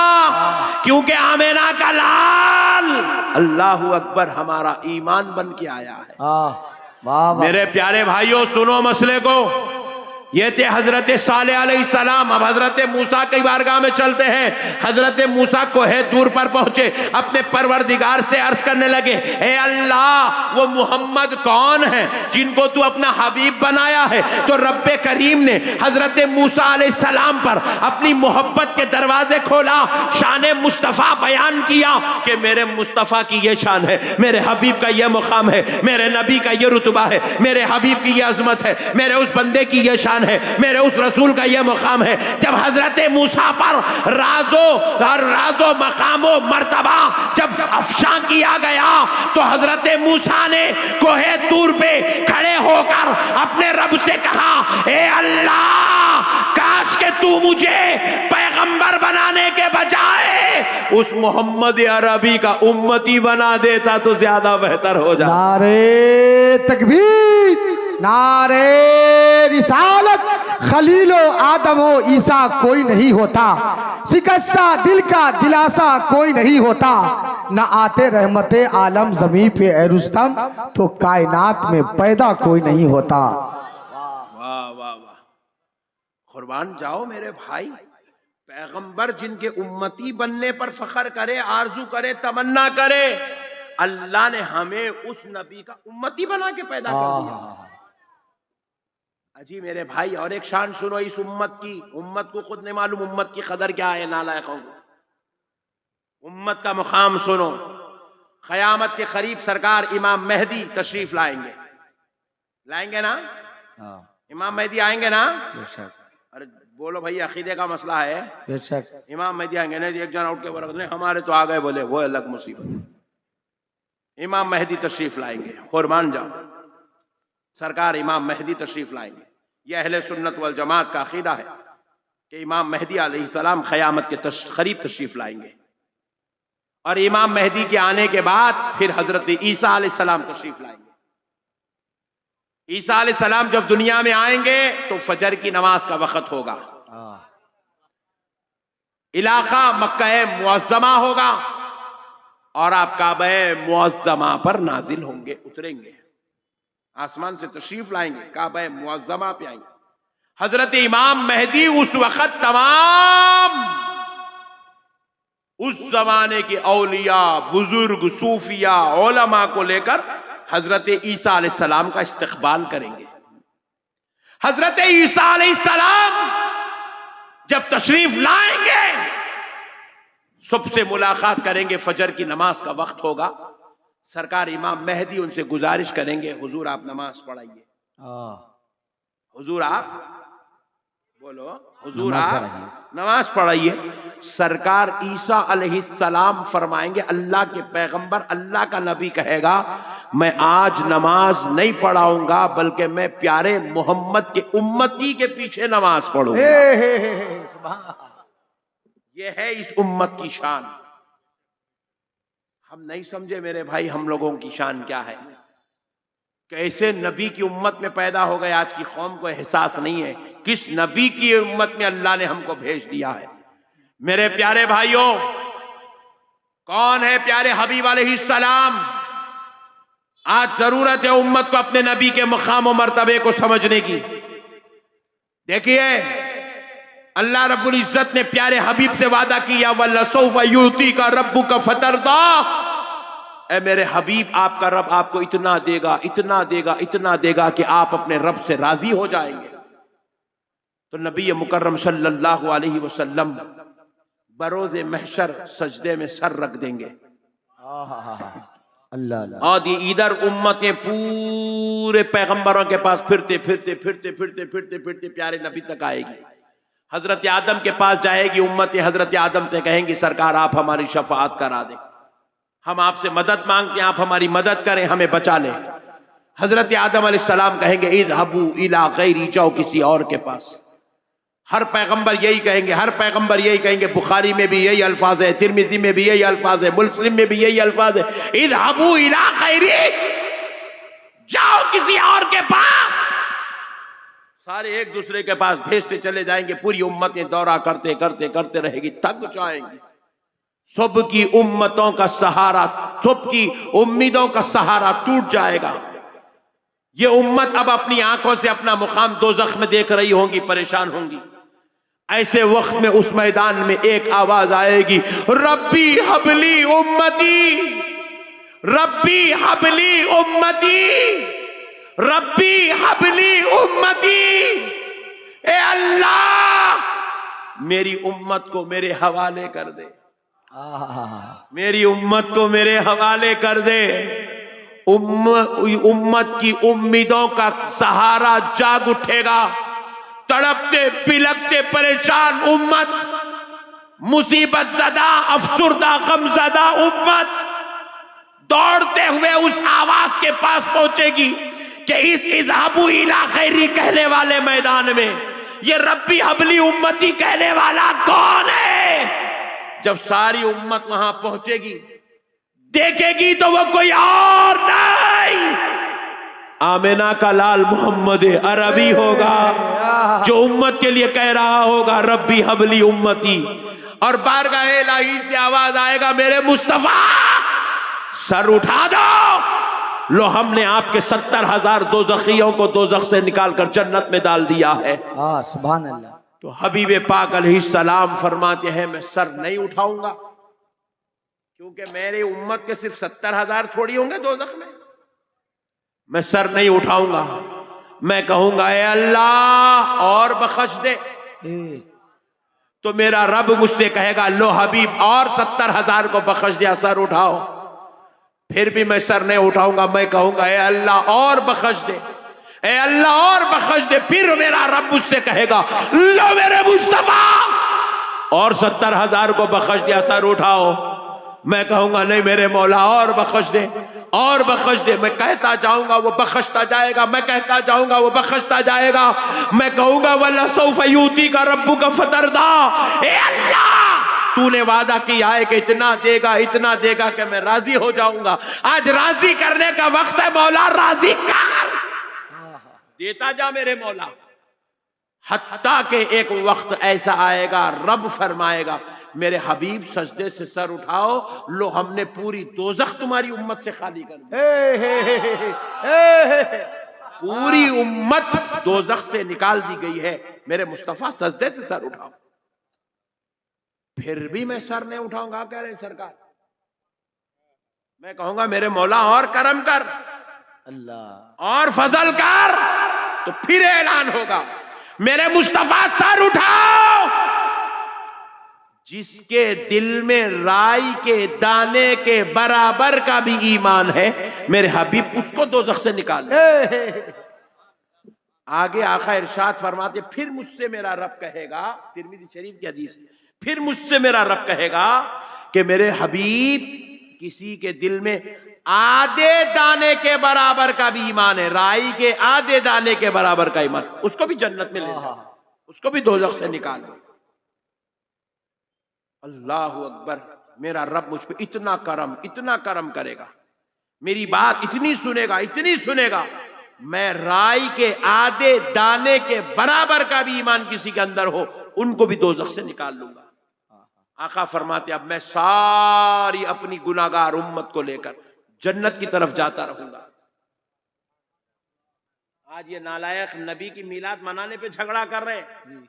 क्योंकि आमेना का लाल अल्लाहु अकबर हमारा ईमान बन के आया है। वाह। मेरे प्यारे भाइयों सुनो मसले को। ये थे हजरत सालेह अलैहिस्सलाम। अब हजरत मूसा की बारगाह में चलते हैं। हजरत मूसा कोहे दूर पर पहुंचे, अपने परवरदिगार से अर्ज करने लगे, ए अल्लाह, वो मोहम्मद कौन है जिनको तू अपना हबीब बनाया है? तो रब्बे करीम ने हजरत मूसा अलैहिस्सलाम पर अपनी मोहब्बत के दरवाजे खोला, शान मुस्तफ़ा बयान किया कि मेरे मुस्तफ़ा की ये शान है, मेरे हबीब का ये मुकाम है, मेरे नबी का ये रुतबा है, मेरे हबीब की ये अजमत है, मेरे उस बंदे की ये शान है, मेरे उस रसूल का यह मुकाम है। जब हजरत मूसा पर राजो मकामो मर्तबा जब अफशा किया गया तो हजरत मूसा ने कोहे तूर पे खड़े होकर अपने रब से कहा, ए अल्लाह, काश के तू मुझे पैगंबर बनाने के बजाय उस मोहम्मद अरबी का उम्मती बना देता तो ज्यादा बेहतर हो जाता। नारे तकबीर, नारे रिसालत। खलीलो आदम हो ईसा कोई नहीं होता, शिकस्ता दिल का दिलासा कोई नहीं होता, न आते रहमते आलम जमी पे ए रुस्तम, तो कायनात में पैदा कोई नहीं होता। वाह वाह वाह, कुर्बान जाओ मेरे भाई। पैगंबर जिनके उम्मती बनने पर फख्र करे, आरजू करे, तमन्ना करे, अल्लाह ने हमें उस नबी का उम्मती बना के पैदा कर दिया। अजी मेरे भाई, और एक शान सुनो इस उम्मत की। उम्मत को खुद नहीं मालूम उम्मत की कदर क्या है, नालायकों को। उम्मत का मुकाम सुनो। क़यामत के करीब सरकार इमाम मेहदी तशरीफ लाएंगे, लाएंगे ना? इमाम मेहदी आएंगे ना? अरे बोलो भाई, अकीदे का मसला है। बेशक इमाम मेहदी आएंगे ना, एक जन उठ के बोला नहीं हमारे तो आ गए, बोले वो अलग मुसीबत। इमाम मेहदी तशरीफ लाएंगे, कुर्बान जाओ। सरकार इमाम मेहदी तशरीफ लाएंगे। यह अहले सुन्नत वल जमात का अकीदा है कि इमाम मेहदी अलैहिस्सलाम क़यामत के करीब तशरीफ लाएंगे, और इमाम मेहदी के आने के बाद फिर हजरत ईसा अलैहिस्सलाम तशरीफ लाएंगे। ईसा अलैहिस्सलाम जब दुनिया में आएंगे तो फजर की नमाज का वक्त होगा, इलाका मक्का मुअज़्ज़मा होगा, और आप काबा मुअज़्ज़मा पर नाजिल होंगे, उतरेंगे, आसमान से तशरीफ लाएंगे, काबा मुअज़्ज़मा पे आएंगे। हजरत इमाम मेहदी उस वक्त तमाम उस जमाने के औलिया, बुजुर्ग, सूफिया, उलमा को लेकर हजरत ईसा अलैहिस्सलाम का इस्तकबाल करेंगे। हजरत ईसा अलैहिस्सलाम जब तशरीफ लाएंगे, सबसे मुलाकात करेंगे, फजर की नमाज का वक्त होगा। सरकार इमाम मेहदी उनसे गुजारिश करेंगे, हुजूर आप नमाज पढ़ाइए, हुजूर आप बोलो, हुजूर आप नमाज पढ़ाइए। सरकार ईसा अलैहिस्सलाम फरमाएंगे, अल्लाह के पैगंबर, अल्लाह का नबी कहेगा, मैं आज नमाज नहीं पढ़ाऊंगा, बल्कि मैं प्यारे मोहम्मद के उम्मती के पीछे नमाज पढ़ूंगा। यह है इस उम्मत की शान। हम नहीं समझे मेरे भाई, हम लोगों की शान क्या है, कैसे नबी की उम्मत में पैदा हो गए। आज की कौम को एहसास नहीं है किस नबी की उम्मत में अल्लाह ने हमको भेज दिया है। मेरे प्यारे भाइयों, कौन है प्यारे हबीब अलैहिस्सलाम? आज जरूरत है उम्मत को अपने नबी के मकाम और मर्तबे को समझने की। देखिए, अल्लाह रब्बुल इज्जत ने प्यारे हबीब से वादा किया, वल्लसौफ युतीका रब्बुका फतरदा, ए मेरे हबीब, आपका रब आपको इतना देगा, इतना देगा, इतना देगा कि आप अपने रब से राजी हो जाएंगे। तो नबी मुकर्रम सल्लल्लाहु अलैहि वसल्लम बरोज़े महशर सजदे में सर रख देंगे। अल्लाह। और इधर उम्मतें पूरे पैगंबरों के पास फिरते फिरते फिरते फिरते फिरते फिरते प्यारे नबी तक आएगी। हजरत आदम के पास जाएगी उम्मत, हजरत आदम से कहेंगी, सरकार आप हमारी शफाअत करा दें, हम आपसे मदद मांगते हैं, आप हमारी मदद करें, हमें बचा लें। हजरत आदम अलैहिस्सलाम कहेंगे, इज़हबू इला गैरी, जाओ किसी और के पास। हर पैगंबर यही कहेंगे, हर पैगंबर यही कहेंगे। बुखारी में भी यही अल्फाज है, तिरमिजी में भी यही अल्फाज है, मुस्लिम में भी यही अल्फाज है, इज़हबू इला गैरी, जाओ किसी और के पास। सारे एक दूसरे के पास भेजते चले जाएंगे, पूरी उम्मतें दौरा करते करते करते रहेगी, थक जाएंगी। सबकी उम्मतों का सहारा, सबकी उम्मीदों का सहारा टूट जाएगा। ये उम्मत अब अपनी आंखों से अपना मुकाम दोज़ख में देख रही होंगी, परेशान होंगी। ऐसे वक्त में उस मैदान में एक आवाज आएगी, रब्बी हबली उम्मती, रब्बी हबली उम्मती, रब्बी हबली उम्मती। ए अल्लाह, मेरी उम्मत को मेरे हवाले कर दे, मेरी उम्मत को मेरे हवाले कर दे। उम्मत की उम्मीदों का सहारा जाग उठेगा। तड़पते बिलकते परेशान उम्मत, मुसीबत ज़दा अफसुर्दा गमज़दा उम्मत दौड़ते हुए उस आवाज के पास पहुंचेगी कि इस इज़हाबू इला खैरी कहने वाले मैदान में ये रब्बी हबली उम्मती कहने वाला कौन है जब सारी उम्मत वहां पहुंचेगी, देखेगी तो वो कोई और नहीं, आमिना का लाल मोहम्मद अरबी होगा, जो उम्मत के लिए कह रहा होगा रब्बी हबली उम्मती। और बारगाह इलाही से आवाज आएगा, मेरे मुस्तफा सर उठा दो, लो हमने आपके 70,000 दोज़खियों को दोज़ख से निकालकर जन्नत में डाल दिया है। सुभान अल्लाह। तो हबीब पाक अलैहिस्सलाम फरमाते हैं, मैं सर नहीं उठाऊंगा, क्योंकि मेरी उम्मत के सिर्फ 70,000 थोड़ी होंगे दोज़ख में। मैं सर नहीं उठाऊंगा, मैं कहूंगा ए अल्लाह और बख्श दे। तो मेरा रब मुझसे कहेगा, लो हबीब और 70,000 को बख्श दिया, सर उठाओ। फिर भी मैं सर नहीं उठाऊंगा, मैं कहूंगा ए अल्लाह और बख्श दे, ए अल्लाह और बख्श दे। फिर मेरा रब मुझसे कहेगा, लो मेरे मुस्तफा और 70,000 को बख्श दिया, सर उठाओ। मैं कहूंगा नहीं मेरे मौला और बख्श दे, और बख्श दे। मैं कहता जाऊंगा वो बख्शता जाएगा, मैं कहता जाऊंगा वो बख्शता जाएगा। मैं कहूंगा वल्ला सौफ यूती का रब्बू का फतरदा, ए अल्लाह तूने वादा किया है कि इतना देगा कि मैं राजी हो जाऊंगा। आज राजी करने का वक्त है मौला, राजी कर, देता जा मेरे मौला। हत्ता के एक वक्त ऐसा आएगा, रब फरमाएगा मेरे हबीब सजदे से सर उठाओ, लो हमने पूरी दोज़ख तुम्हारी उम्मत से खाली कर दी। पूरी उम्मत दोज़ख से निकाल दी गई है, मेरे मुस्तफा सजदे से सर उठाओ। फिर भी मैं सर नहीं उठाऊंगा, कह रहे सरकार। मैं कहूंगा मेरे मौला और करम कर, अल्लाह और फजल कर। तो फिर ऐलान होगा, मेरे मुस्तफा सर उठाओ। जिसके दिल में राई के दाने के बराबर का भी ईमान है, मेरे हबीब उसको दोज़ख से निकाल। आगे आका इरशाद फरमाते, फिर मुझसे मेरा रब कहेगा, तिरमिज़ी शरीफ की हदीस, फिर मुझसे मेरा रब कहेगा कि मेरे हबीब किसी के दिल में आधे दाने के बराबर का भी ईमान है, राई के आधे दाने के बराबर का ईमान, उसको भी जन्नत में ले जाओ, उसको भी दोज़ख से निकालो। अल्लाहु अकबर। मेरा रब मुझ पे इतना करम करेगा, मेरी बात इतनी सुनेगा, मैं राई के आधे दाने के बराबर का भी ईमान किसी के अंदर हो, उनको भी दोज़ख से निकाल लूंगा। आका फरमाते, अब मैं सारी अपनी गुनाहगार उम्मत को लेकर जन्नत की तरफ जाता रहूंगा। आज ये नालायक नबी की मीलाद मनाने पे झगड़ा कर रहे हैं,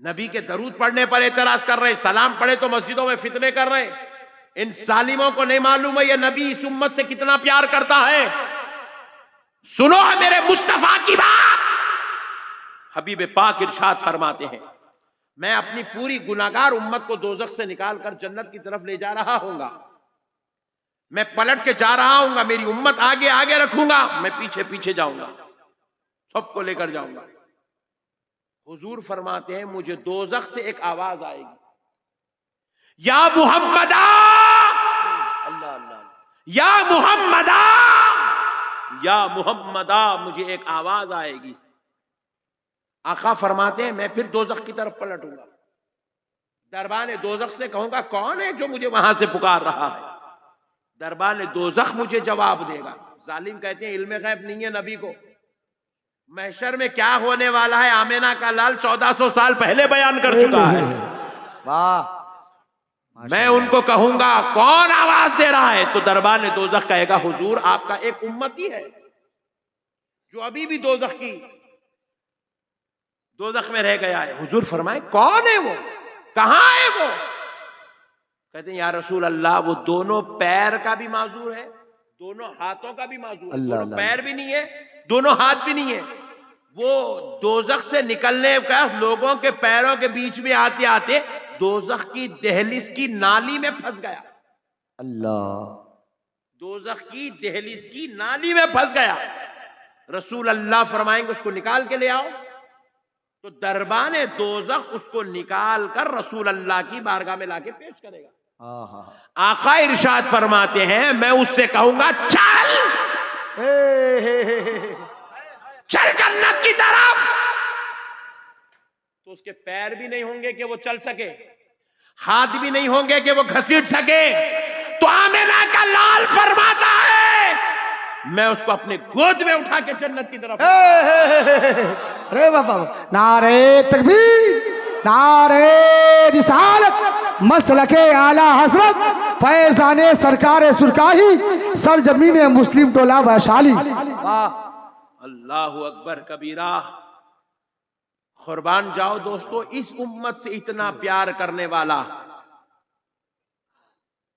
नबी के दरूद पढ़ने पर एतराज कर रहे हैं, सलाम पढ़े तो मस्जिदों में फितने कर रहे हैं। इन सालिमों को नहीं मालूम है ये नबी इस उम्मत से कितना प्यार करता है। सुनो मेरे मुस्तफा की बात। हबीब पाक इरशाद फरमाते हैं, मैं अपनी पूरी गुनाहगार उम्मत को दोज़ख से निकालकर जन्नत की तरफ ले जा रहा हूंगा। मैं पलट के जा रहा हूंगा, मेरी उम्मत आगे आगे रखूंगा, मैं पीछे पीछे जाऊंगा, सबको लेकर जाऊंगा। हुजूर फरमाते हैं, मुझे दोज़ख से एक आवाज आएगी, या मुहम्मदा, अल्लाह अल्लाह, या मुहम्मदा, या मुहम्मदा, मुझे एक आवाज आएगी। आका फरमाते हैं, मैं फिर दोज़ख की तरफ पलटूंगा, दरबान दोज़ख से कहूंगा, कौन है जो मुझे वहां से पुकार रहा है? दरबान दोज़ख मुझे जवाब देगा। जालिम कहते हैं, इल्मे गैब नहीं है नबी को, महशर में क्या होने वाला है आमिना का लाल 1400 साल पहले बयान कर चुका है। वाह। मैं उनको कहूंगा, कौन आवाज दे रहा है? तो दरबान दोज़ख कहेगा, हुजूर आपका एक उम्मती है जो अभी भी दोज़ख में रह गया है। हुजूर फरमाए, कौन है वो, कहां है वो? कहते हैं, या रसूल अल्लाह, वो दोनों पैर का भी माजूर है, दोनों हाथों का भी माजूर है, दोनों पैर भी नहीं है, दोनों हाथ भी नहीं है। वो दोज़ख से निकलने का लोगों के पैरों के बीच में आते आते दोज़ख की दहलीज की नाली में फंस गया। अल्लाह। दोज़ख की दहलीज की नाली में फंस गया। रसूल अल्लाह फरमाएंगे, उसको निकाल के ले आओ। तो दरबान दोज़ख उसको निकाल कर रसूल अल्लाह की बारगाह में लाके पेश करेगा। आका इरशाद फरमाते हैं, मैं उससे कहूंगा, चल जन्नत की तरफ। तो उसके पैर भी नहीं होंगे कि वो चल सके, हाथ भी नहीं होंगे कि वो घसीट सके। तो आमिना का लाल फरमाता है मैं उसको अपने गोद में उठा के जन्नत की तरफ। अरे बाबा, नारे तकबीर, नारे रिसालत, मसलके आला हजरत, फैजाने सरकार सुरकाही, सरजमीन मुस्लिम टोला वैशाली। अल्लाहु अकबर कबीरा। कुर्बान जाओ दोस्तों, इस उम्मत से इतना प्यार करने वाला,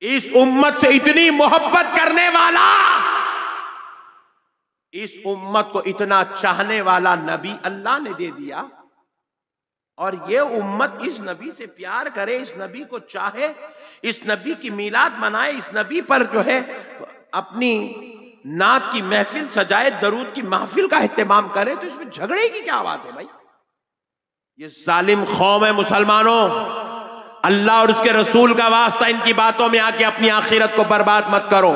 इस उम्मत से इतनी मोहब्बत करने वाला, इस उम्मत को इतना चाहने वाला नबी अल्लाह ने दे दिया। और ये उम्मत इस नबी से प्यार करे, इस नबी को चाहे, इस नबी की मीलाद मनाए, इस नबी पर जो है अपनी नात की महफिल सजाए, दरूद की महफिल का एहतमाम करे, तो इसमें झगड़े की क्या बात है भाई। ये जालिम कौम है मुसलमानों, अल्लाह और उसके रसूल का वास्ता इनकी बातों में आके अपनी आखिरत को बर्बाद मत करो।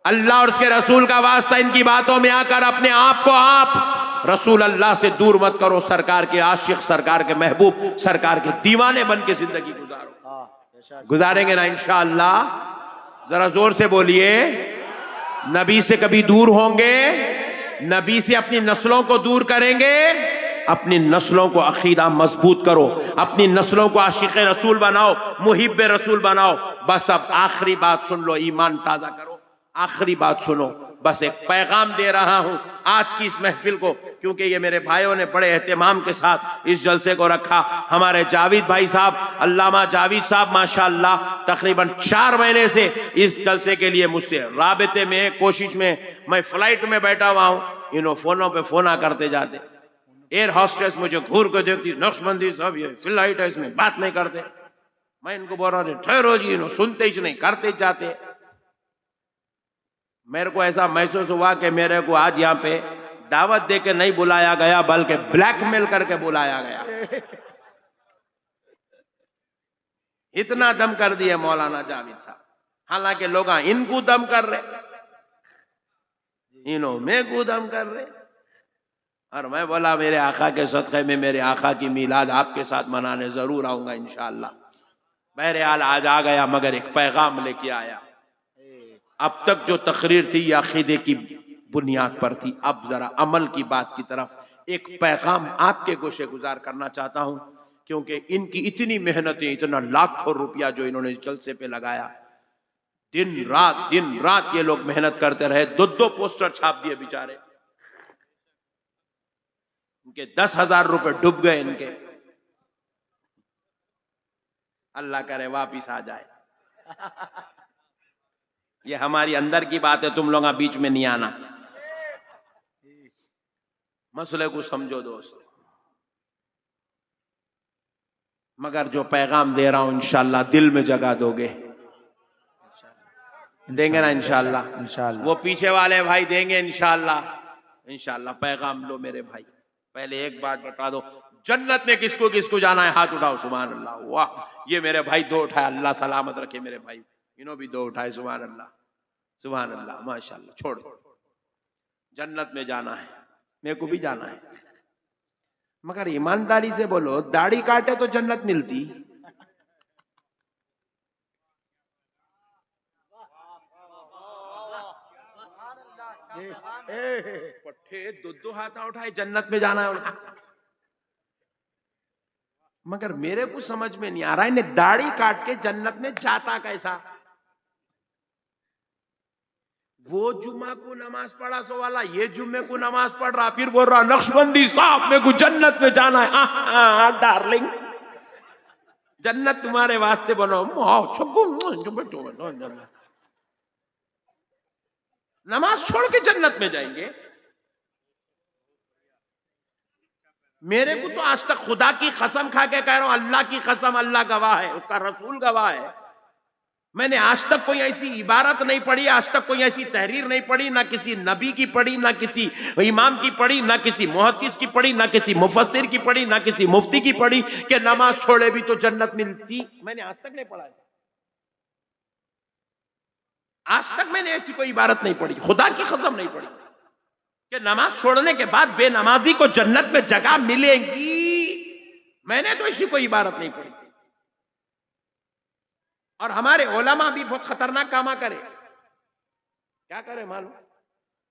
अल्लाह और उसके रसूल का वास्ता इनकी बातों में आकर अपने आप को आप रसूल अल्लाह से दूर मत करो। सरकार के आशिक, सरकार के महबूब, सरकार के दीवाने बन के जिंदगी गुजारो। गुजारेंगे ना इंशाअल्लाह? जरा जोर से बोलिए, नबी से कभी दूर होंगे, नबी से अपनी नस्लों को दूर करेंगे। अपनी नस्लों को अकीदा मजबूत करो, अपनी नस्लों को आशिक रसूल बनाओ, मुहिब रसूल बनाओ। बस अब आखिरी बात सुन लो, ईमान ताजा करो। आखिरी बात सुनो, बस एक पैगाम दे रहा हूं आज की इस महफिल को, क्योंकि ये मेरे भाइयों ने बड़े एहतमाम के साथ इस जलसे को रखा। हमारे जावेद भाई साहब, अल्लामा जावेद साहब माशाअल्लाह तकरीबन 4 महीने से इस जलसे के लिए मुझसे राबते में, कोशिश में, मैं फ्लाइट में बैठा हुआ हूं, इन्हों फोनों पे फोना करते जाते। एयर हॉस्टेस मुझे घूर कर देखती, नक्शबंदी साहब ये फ्लाइट है, इसमें बात नहीं करते। मैं इनको बोल रहा हूँ ठहरो जी, इन्हों सुनते ही नहीं, करते जाते। मेरे को ऐसा महसूस हुआ कि मेरे को आज यहाँ पे दावत दे के नहीं बुलाया गया, बल्कि ब्लैकमेल करके बुलाया गया। इतना दम कर दिए मौलाना जावेद साहब। हालांकि लोग इनको दम कर रहे, इन्हों में को दम कर रहे। और मैं बोला मेरे आका के सदक़े में, मेरे आका की मीलाद आपके साथ मनाने जरूर आऊंगा इंशाअल्लाह। बहरहाल आज आ गया, मगर एक पैगाम लेके आया। अब तक जो तकरीर थी अकीदे की बुनियाद पर थी, अब जरा अमल की बात की तरफ एक पैगाम आपके गोशे गुजार करना चाहता हूं, क्योंकि इनकी इतनी मेहनतें, इतना लाखों रुपया जो इन्होंने जलसे पे लगाया, दिन रात ये लोग मेहनत करते रहे। 2 पोस्टर छाप दिए बेचारे, इनके 10,000 रुपए डूब गए इनके। अल्लाह करे वापिस आ जाए। ये हमारी अंदर की बात है, तुम लोग बीच में नहीं आना। मसले को समझो दोस्त। मगर जो पैगाम दे रहा हूं इंशाअल्लाह दिल में जगह दोगे, देंगे ना इंशाअल्लाह? वो पीछे वाले भाई देंगे इंशाअल्लाह। पैगाम लो मेरे भाई। पहले एक बात बता दो, जन्नत में किसको किसको जाना है? हाथ उठाओ। सुभान अल्लाह। वाह, ये मेरे भाई 2 उठाए, अल्लाह सलामत रखे मेरे भाई। इन्हों भी 2 उठाए। सुभान अल्लाह, सुभान अल्लाह, माशाअल्लाह। छोड़, जन्नत में जाना है, मेरे को भी जाना है। मगर ईमानदारी से बोलो, दाढ़ी काटे तो जन्नत मिलती? पट्टे 2 हाथ उठाए, जन्नत में जाना है। मगर मेरे को समझ में नहीं आ रहा है, इन्हें दाढ़ी काट के जन्नत में जाता कैसा? वो जुम्मा को नमाज पढ़ा सो वाला ये जुम्मे को नमाज पढ़ रहा, फिर बोल रहा नक्शबंदी साहब मेरे को जन्नत में जाना है। डार्लिंग, जन्नत तुम्हारे वास्ते बनो। नमाज छोड़ के जन्नत में जाएंगे? मेरे को तो आज तक खुदा की कसम खा के कह रहा हूं, अल्लाह की कसम, अल्लाह गवाह है, उसका रसूल गवाह है, मैंने आज तक कोई ऐसी इबारत नहीं पढ़ी, आज तक कोई ऐसी तहरीर नहीं पढ़ी, ना किसी नबी की पढ़ी, ना किसी इमाम की पढ़ी, ना किसी मुहद्दिस की पढ़ी, ना किसी मुफस्सिर की पढ़ी, ना किसी मुफ्ती की पढ़ी कि नमाज छोड़े भी तो जन्नत मिलती। मैंने आज तक नहीं पढ़ा है। आज तक मैंने ऐसी कोई इबारत नहीं पढ़ी, खुदा की कसम नहीं पढ़ी कि नमाज छोड़ने के बाद बेनमाजी को जन्नत में जगह मिलेगी। मैंने तो ऐसी कोई इबारत नहीं पढ़ी। और हमारे उलमा भी बहुत खतरनाक कामा करे। क्या करे मालूम?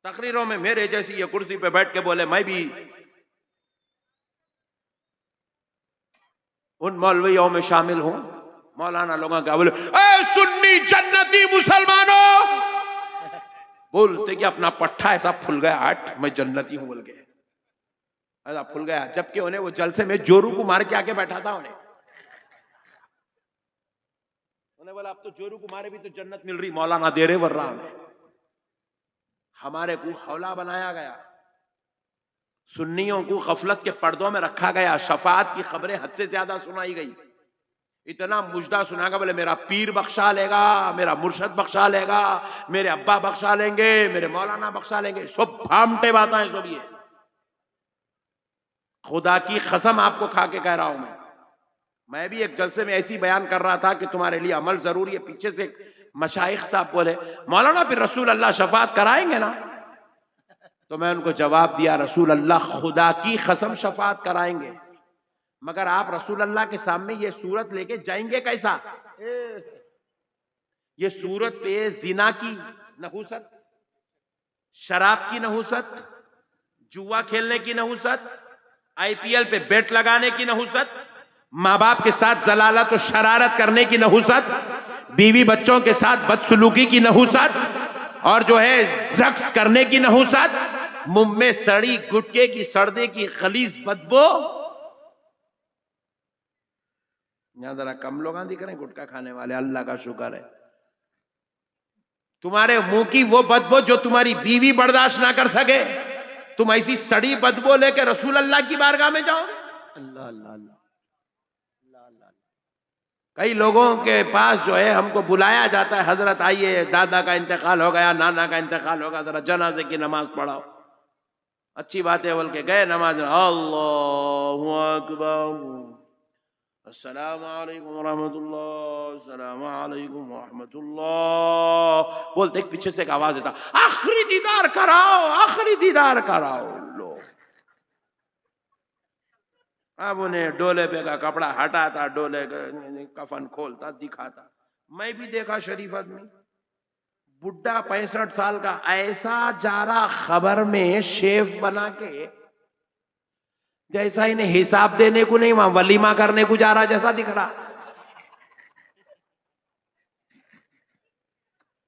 तकरीरों में मेरे जैसी ये कुर्सी पे बैठ के बोले मैं भी उन मौलवियों में शामिल हूं। मौलाना लोगों क्या बोले, ए सुन्नी जन्नती मुसलमानों, बोलते कि अपना पट्टा ऐसा फुल गया, हट मैं जन्नती हूं बोल के ऐसा फुल गया, जबकि उन्हें वो जलसे में जोरू को मार के आके बैठा था। उन्हें बोला अब तो जोरू को मारे भी तो जन्नत मिल रही, मौलाना दे रहे वर्रा में। हमारे को हौला बनाया गया, सुन्नियों को गफलत के पर्दों में रखा गया, शफात की खबरें हद से ज्यादा सुनाई गई। इतना मुजदा सुनागा, बोले मेरा पीर बख्शा लेगा, मेरा मुर्शद बख्शा लेगा, मेरे अब्बा बख्शा लेंगे, मेरे मौलाना बख्शा लेंगे। सब भामटे बातें हैं सब। ये खुदा की कसम आपको खा के कह रहा हूं मैं भी एक जलसे में ऐसी बयान कर रहा था कि तुम्हारे लिए अमल जरूरी है। पीछे से मशाइख साहब बोले, मौलाना फिर रसूल अल्लाह शफात कराएंगे ना? तो मैं उनको जवाब दिया, रसूल अल्लाह खुदा की कसम शफात कराएंगे, मगर आप रसूल अल्लाह के सामने ये सूरत लेके जाएंगे कैसा? ये सूरत पे जिना की नहुसत, शराब की नहुसत, जुआ खेलने की नहुसत, IPL पे बेट लगाने की नहुसत, माँ बाप के साथ जलालत और शरारत करने की नहुसत, बीवी बच्चों के साथ बदसलूकी की नहुसत, और जो है ड्रग्स करने की नहुसत, मुंह में सड़ी गुटके की सड़ने की खलीज बदबू। यहां जरा कम लोग दिख रहे हैं गुटखा खाने वाले, अल्लाह का शुक्र है। तुम्हारे मुंह की वो बदबू जो तुम्हारी बीवी बर्दाश्त ना कर सके, तुम ऐसी सड़ी बदबू लेके रसूल अल्लाह की बारगाह में जाओगे? अल्लाह अल्लाह अल्लाह। कई लोगों के पास जो है हमको बुलाया जाता है, हजरत आइए दादा का इंतकाल हो गया, नाना का इंतकाल होगा, जरा जनाजे की नमाज पढ़ाओ। अच्छी बात है बोल के गए, नमाज अल्लाहु अकबर, अस्सलामु अलैकुम रहमतुल्लाह, अस्सलामु अलैकुम रहमतुल्लाह बोलते एक पीछे से एक आवाज देता, आखिरी दीदार कराओ, आखिरी दीदार कराओ। लो अब उन्हें डोले पे का कपड़ा हटाता, डोले कफन खोलता, दिखाता। मैं भी देखा शरीफ आदमी, बुढ़ा 65 साल का, ऐसा जा रहा खबर में शेफ बना के, जैसा इन्हें हिसाब देने को नहीं वहां वलीमा करने को जा रहा जैसा दिख रहा।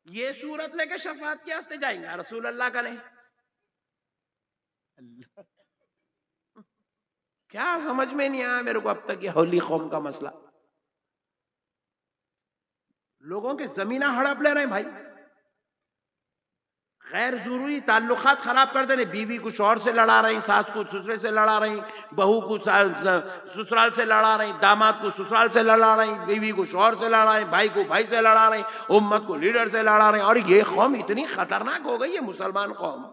ये सूरत लेके शफात के वास्ते जाएंगे, रसूल अल्लाह का नहीं। क्या समझ में नहीं आया मेरे को अब तक ये होली कौम का मसला। लोगों के जमीना हड़प ले रहे हैं भाई, गैर जरूरी ताल्लुकात खराब कर दे रहे। बीवी को शौहर से लड़ा रही, सास को ससुरे से लड़ा रही, बहू को ससुराल से लड़ा रही, दामाद को ससुराल से लड़ा रही, बीवी को शौहर से लड़ा रही, भाई को भाई से लड़ा रही, उम्मत को लीडर से लड़ा रही। और ये कौम इतनी खतरनाक हो गई है, मुसलमान कौम।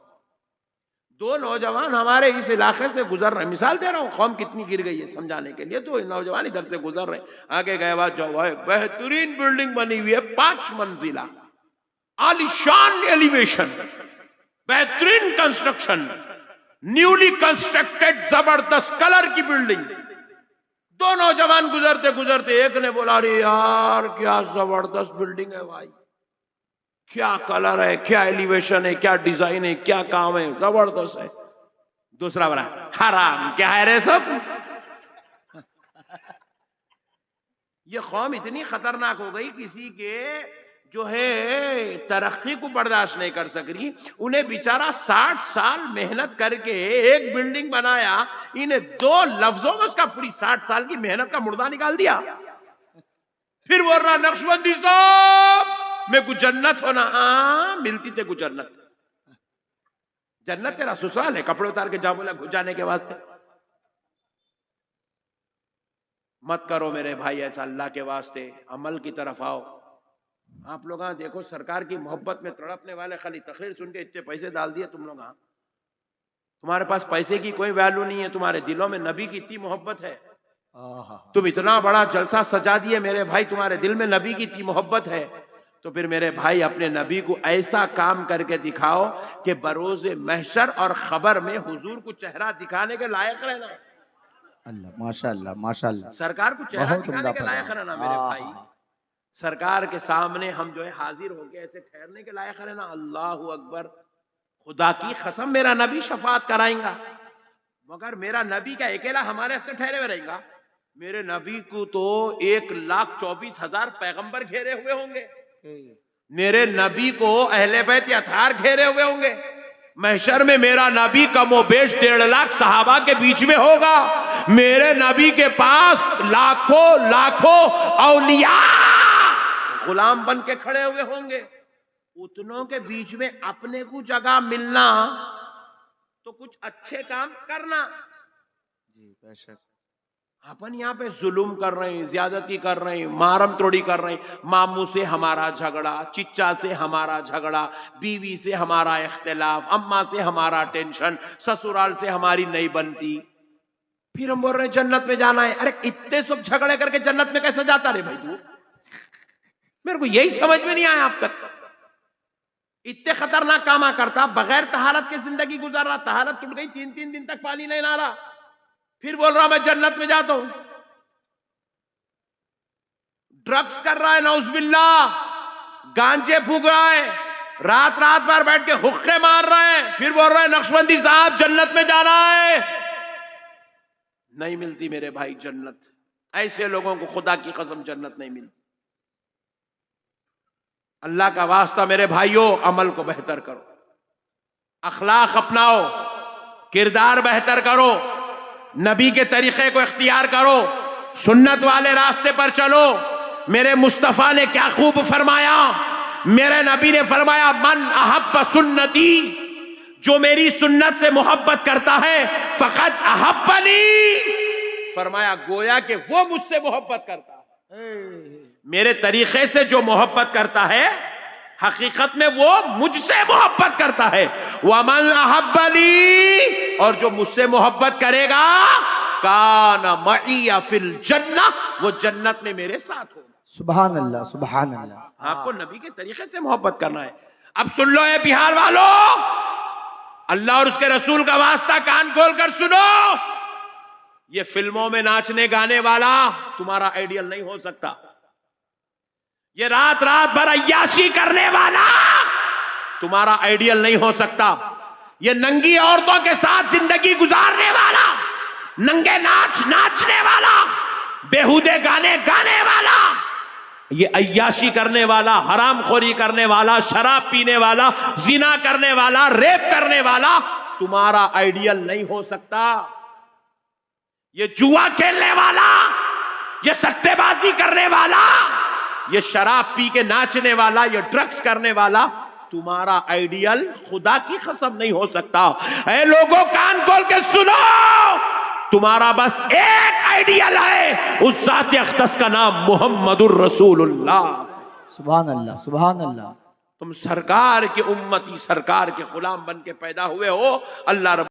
2 नौजवान हमारे इस इलाके से गुजर रहे, मिसाल दे रहा हूँ कौम कितनी गिर गई है समझाने के लिए। तो नौजवान इधर से गुजर रहे, आगे गए बात जो है, बेहतरीन बिल्डिंग बनी हुई है, 5 मंजिला, आलीशान एलिवेशन, बेहतरीन कंस्ट्रक्शन, न्यूली कंस्ट्रक्टेड जबरदस्त कलर की बिल्डिंग। 2 नौजवान गुजरते गुजरते एक ने बोला, अरे यार क्या जबरदस्त बिल्डिंग है भाई, क्या कलर है, क्या एलिवेशन है, क्या डिजाइन है, क्या काम है, जबरदस्त है। दूसरा बोला, हराम क्या है रे सब। ये कौम इतनी खतरनाक हो गई, किसी के जो है तरक्की को बर्दाश्त नहीं कर सक रही। उन्हें बेचारा 60 साल मेहनत करके एक बिल्डिंग बनाया, इन्हें 2 लफ्जों में उसका पूरी 60 साल की मेहनत का मुर्दा निकाल दिया। फिर बोल रहा, नक्शबंदी साहब मेरे को जन्नत होना। हाँ मिलती थे कुछ जन्नत, जन्नत तेरा ससुराल है, कपड़े उतार के जा बोला घुस जाने के वास्ते। मत करो मेरे भाई ऐसा, अल्लाह के वास्ते अमल की तरफ आओ। आप लोग देखो, सरकार की मोहब्बत में तड़पने वाले खाली तकरीर सुन के इतने पैसे डाल दिए तुम लोग। तुम्हारे पास पैसे की कोई वैल्यू नहीं है, तुम्हारे दिलों में नबी की इतनी मोहब्बत है। तुम इतना बड़ा जलसा सजा दिए मेरे भाई, तुम्हारे दिल में नबी की इतनी मोहब्बत है, तो फिर मेरे भाई अपने नबी को ऐसा काम करके दिखाओ कि बरोज़े महशर और खबर में हुजूर को चेहरा दिखाने के लायक रहना। अल्लाह माशाअल्लाह माशाअल्लाह। सरकार को चेहरा दिखाने के लायक रहना मेरे भाई। सरकार के सामने हम जो है हाजिर होके ऐसे ठहरने के लायक है ना, अल्लाह अकबर, खुदा की कसम मेरा नबी शफात कराएगा, मगर मेरा नबी क्या अकेला हमारे से ठहरे हुए रहेगा? मेरे नबी को तो 1,24,000 पैगंबर घेरे हुए होंगे, मेरे नबी को अहले बैत अतार घेरे हुए होंगे, महशर में मेरा नबी कमोबेश 1.5 लाख सहाबा के बीच में होगा, मेरे नबी के पास लाखों लाखों औलिया गुलाम बन के खड़े हुए होंगे। उतनों के बीच में अपने को जगह मिलना तो कुछ अच्छे काम करना। जी बेशक। अपन यहाँ पे जुल्म कर रहे हैं, ज्यादती कर रहे हैं, मारम तोड़ी कर रहे हैं, मामू से हमारा झगड़ा, चिच्चा से हमारा झगड़ा, बीवी से हमारा इख्तिलाफ, अम्मा से हमारा टेंशन, ससुराल से हमारी नहीं बनती, फिर हम बोल रहे हैं जन्नत में जाना है। अरे इतने सब झगड़े करके जन्नत में कैसे जाता रे भाई तू? मेरे को यही समझ में नहीं आया अब तक। इतने खतरनाक कामा करता, बगैर तहारत के जिंदगी गुजार रहा, तहारत टूट गई, 3-3 दिन तक पानी नहीं ला रहा, फिर बोल रहा मैं जन्नत में जाता हूं। ड्रग्स कर रहा है नौजुबिल्ला, गांजे फूक रहा है, रात रात भर बैठ के हुक्के मार रहे हैं, फिर बोल रहा है नक्शबंदी साहब जन्नत में जाना है। नहीं मिलती मेरे भाई जन्नत, ऐसे लोगों को खुदा की कसम जन्नत नहीं मिलती। अल्लाह का वास्ता मेरे भाइयों, अमल को बेहतर करो, अखलाक अपनाओ, किरदार बेहतर करो, नबी के तरीके को इख्तियार करो, सुन्नत वाले रास्ते पर चलो। मेरे मुस्तफा ने क्या खूब फरमाया, मेरे नबी ने फरमाया मन अहब्ब सुन्नती, जो मेरी सुन्नत से मोहब्बत करता है फकत अहब्बनी, फरमाया गोया कि वो मुझसे मोहब्बत करता है। मेरे तरीके से जो मोहब्बत करता है हकीकत में वो मुझसे मोहब्बत करता है। वमन अहब्बनी, और जो मुझसे मोहब्बत करेगा काना मईया फिल जन्नह, वो जन्नत में मेरे साथ होगा। सुभान अल्लाह, सुभान अल्लाह। आपको नबी के तरीके से मोहब्बत करना है। अब सुन लो ये बिहार वालों, अल्लाह और उसके रसूल का वास्ता कान खोल कर सुनो। ये फिल्मों में नाचने गाने वाला तुम्हारा आइडियल नहीं हो सकता, ये रात रात भर अय्याशी करने वाला तुम्हारा आइडियल नहीं हो सकता, ये नंगी औरतों के साथ जिंदगी गुजारने वाला, नंगे नाच नाचने वाला, बेहुदे गाने गाने वाला, ये अय्याशी करने वाला, हरामखोरी करने वाला, शराब पीने वाला, जिना करने वाला, रेप करने वाला तुम्हारा आइडियल नहीं हो सकता। ये जुआ खेलने वाला, ये सट्टेबाजी करने वाला, ये शराब पी के नाचने वाला, ये ड्रग्स करने वाला तुम्हारा आइडियल खुदा की कसम नहीं हो सकता। ऐ लोगों कान खोल के सुनो, तुम्हारा बस एक आइडियल है, उस जात अक़दस का नाम मुहम्मदुर रसूलुल्लाह। सुभान अल्लाह, सुभान अल्लाह। तुम सरकार के उम्मती, सरकार के गुलाम बन के पैदा हुए हो। अल्लाह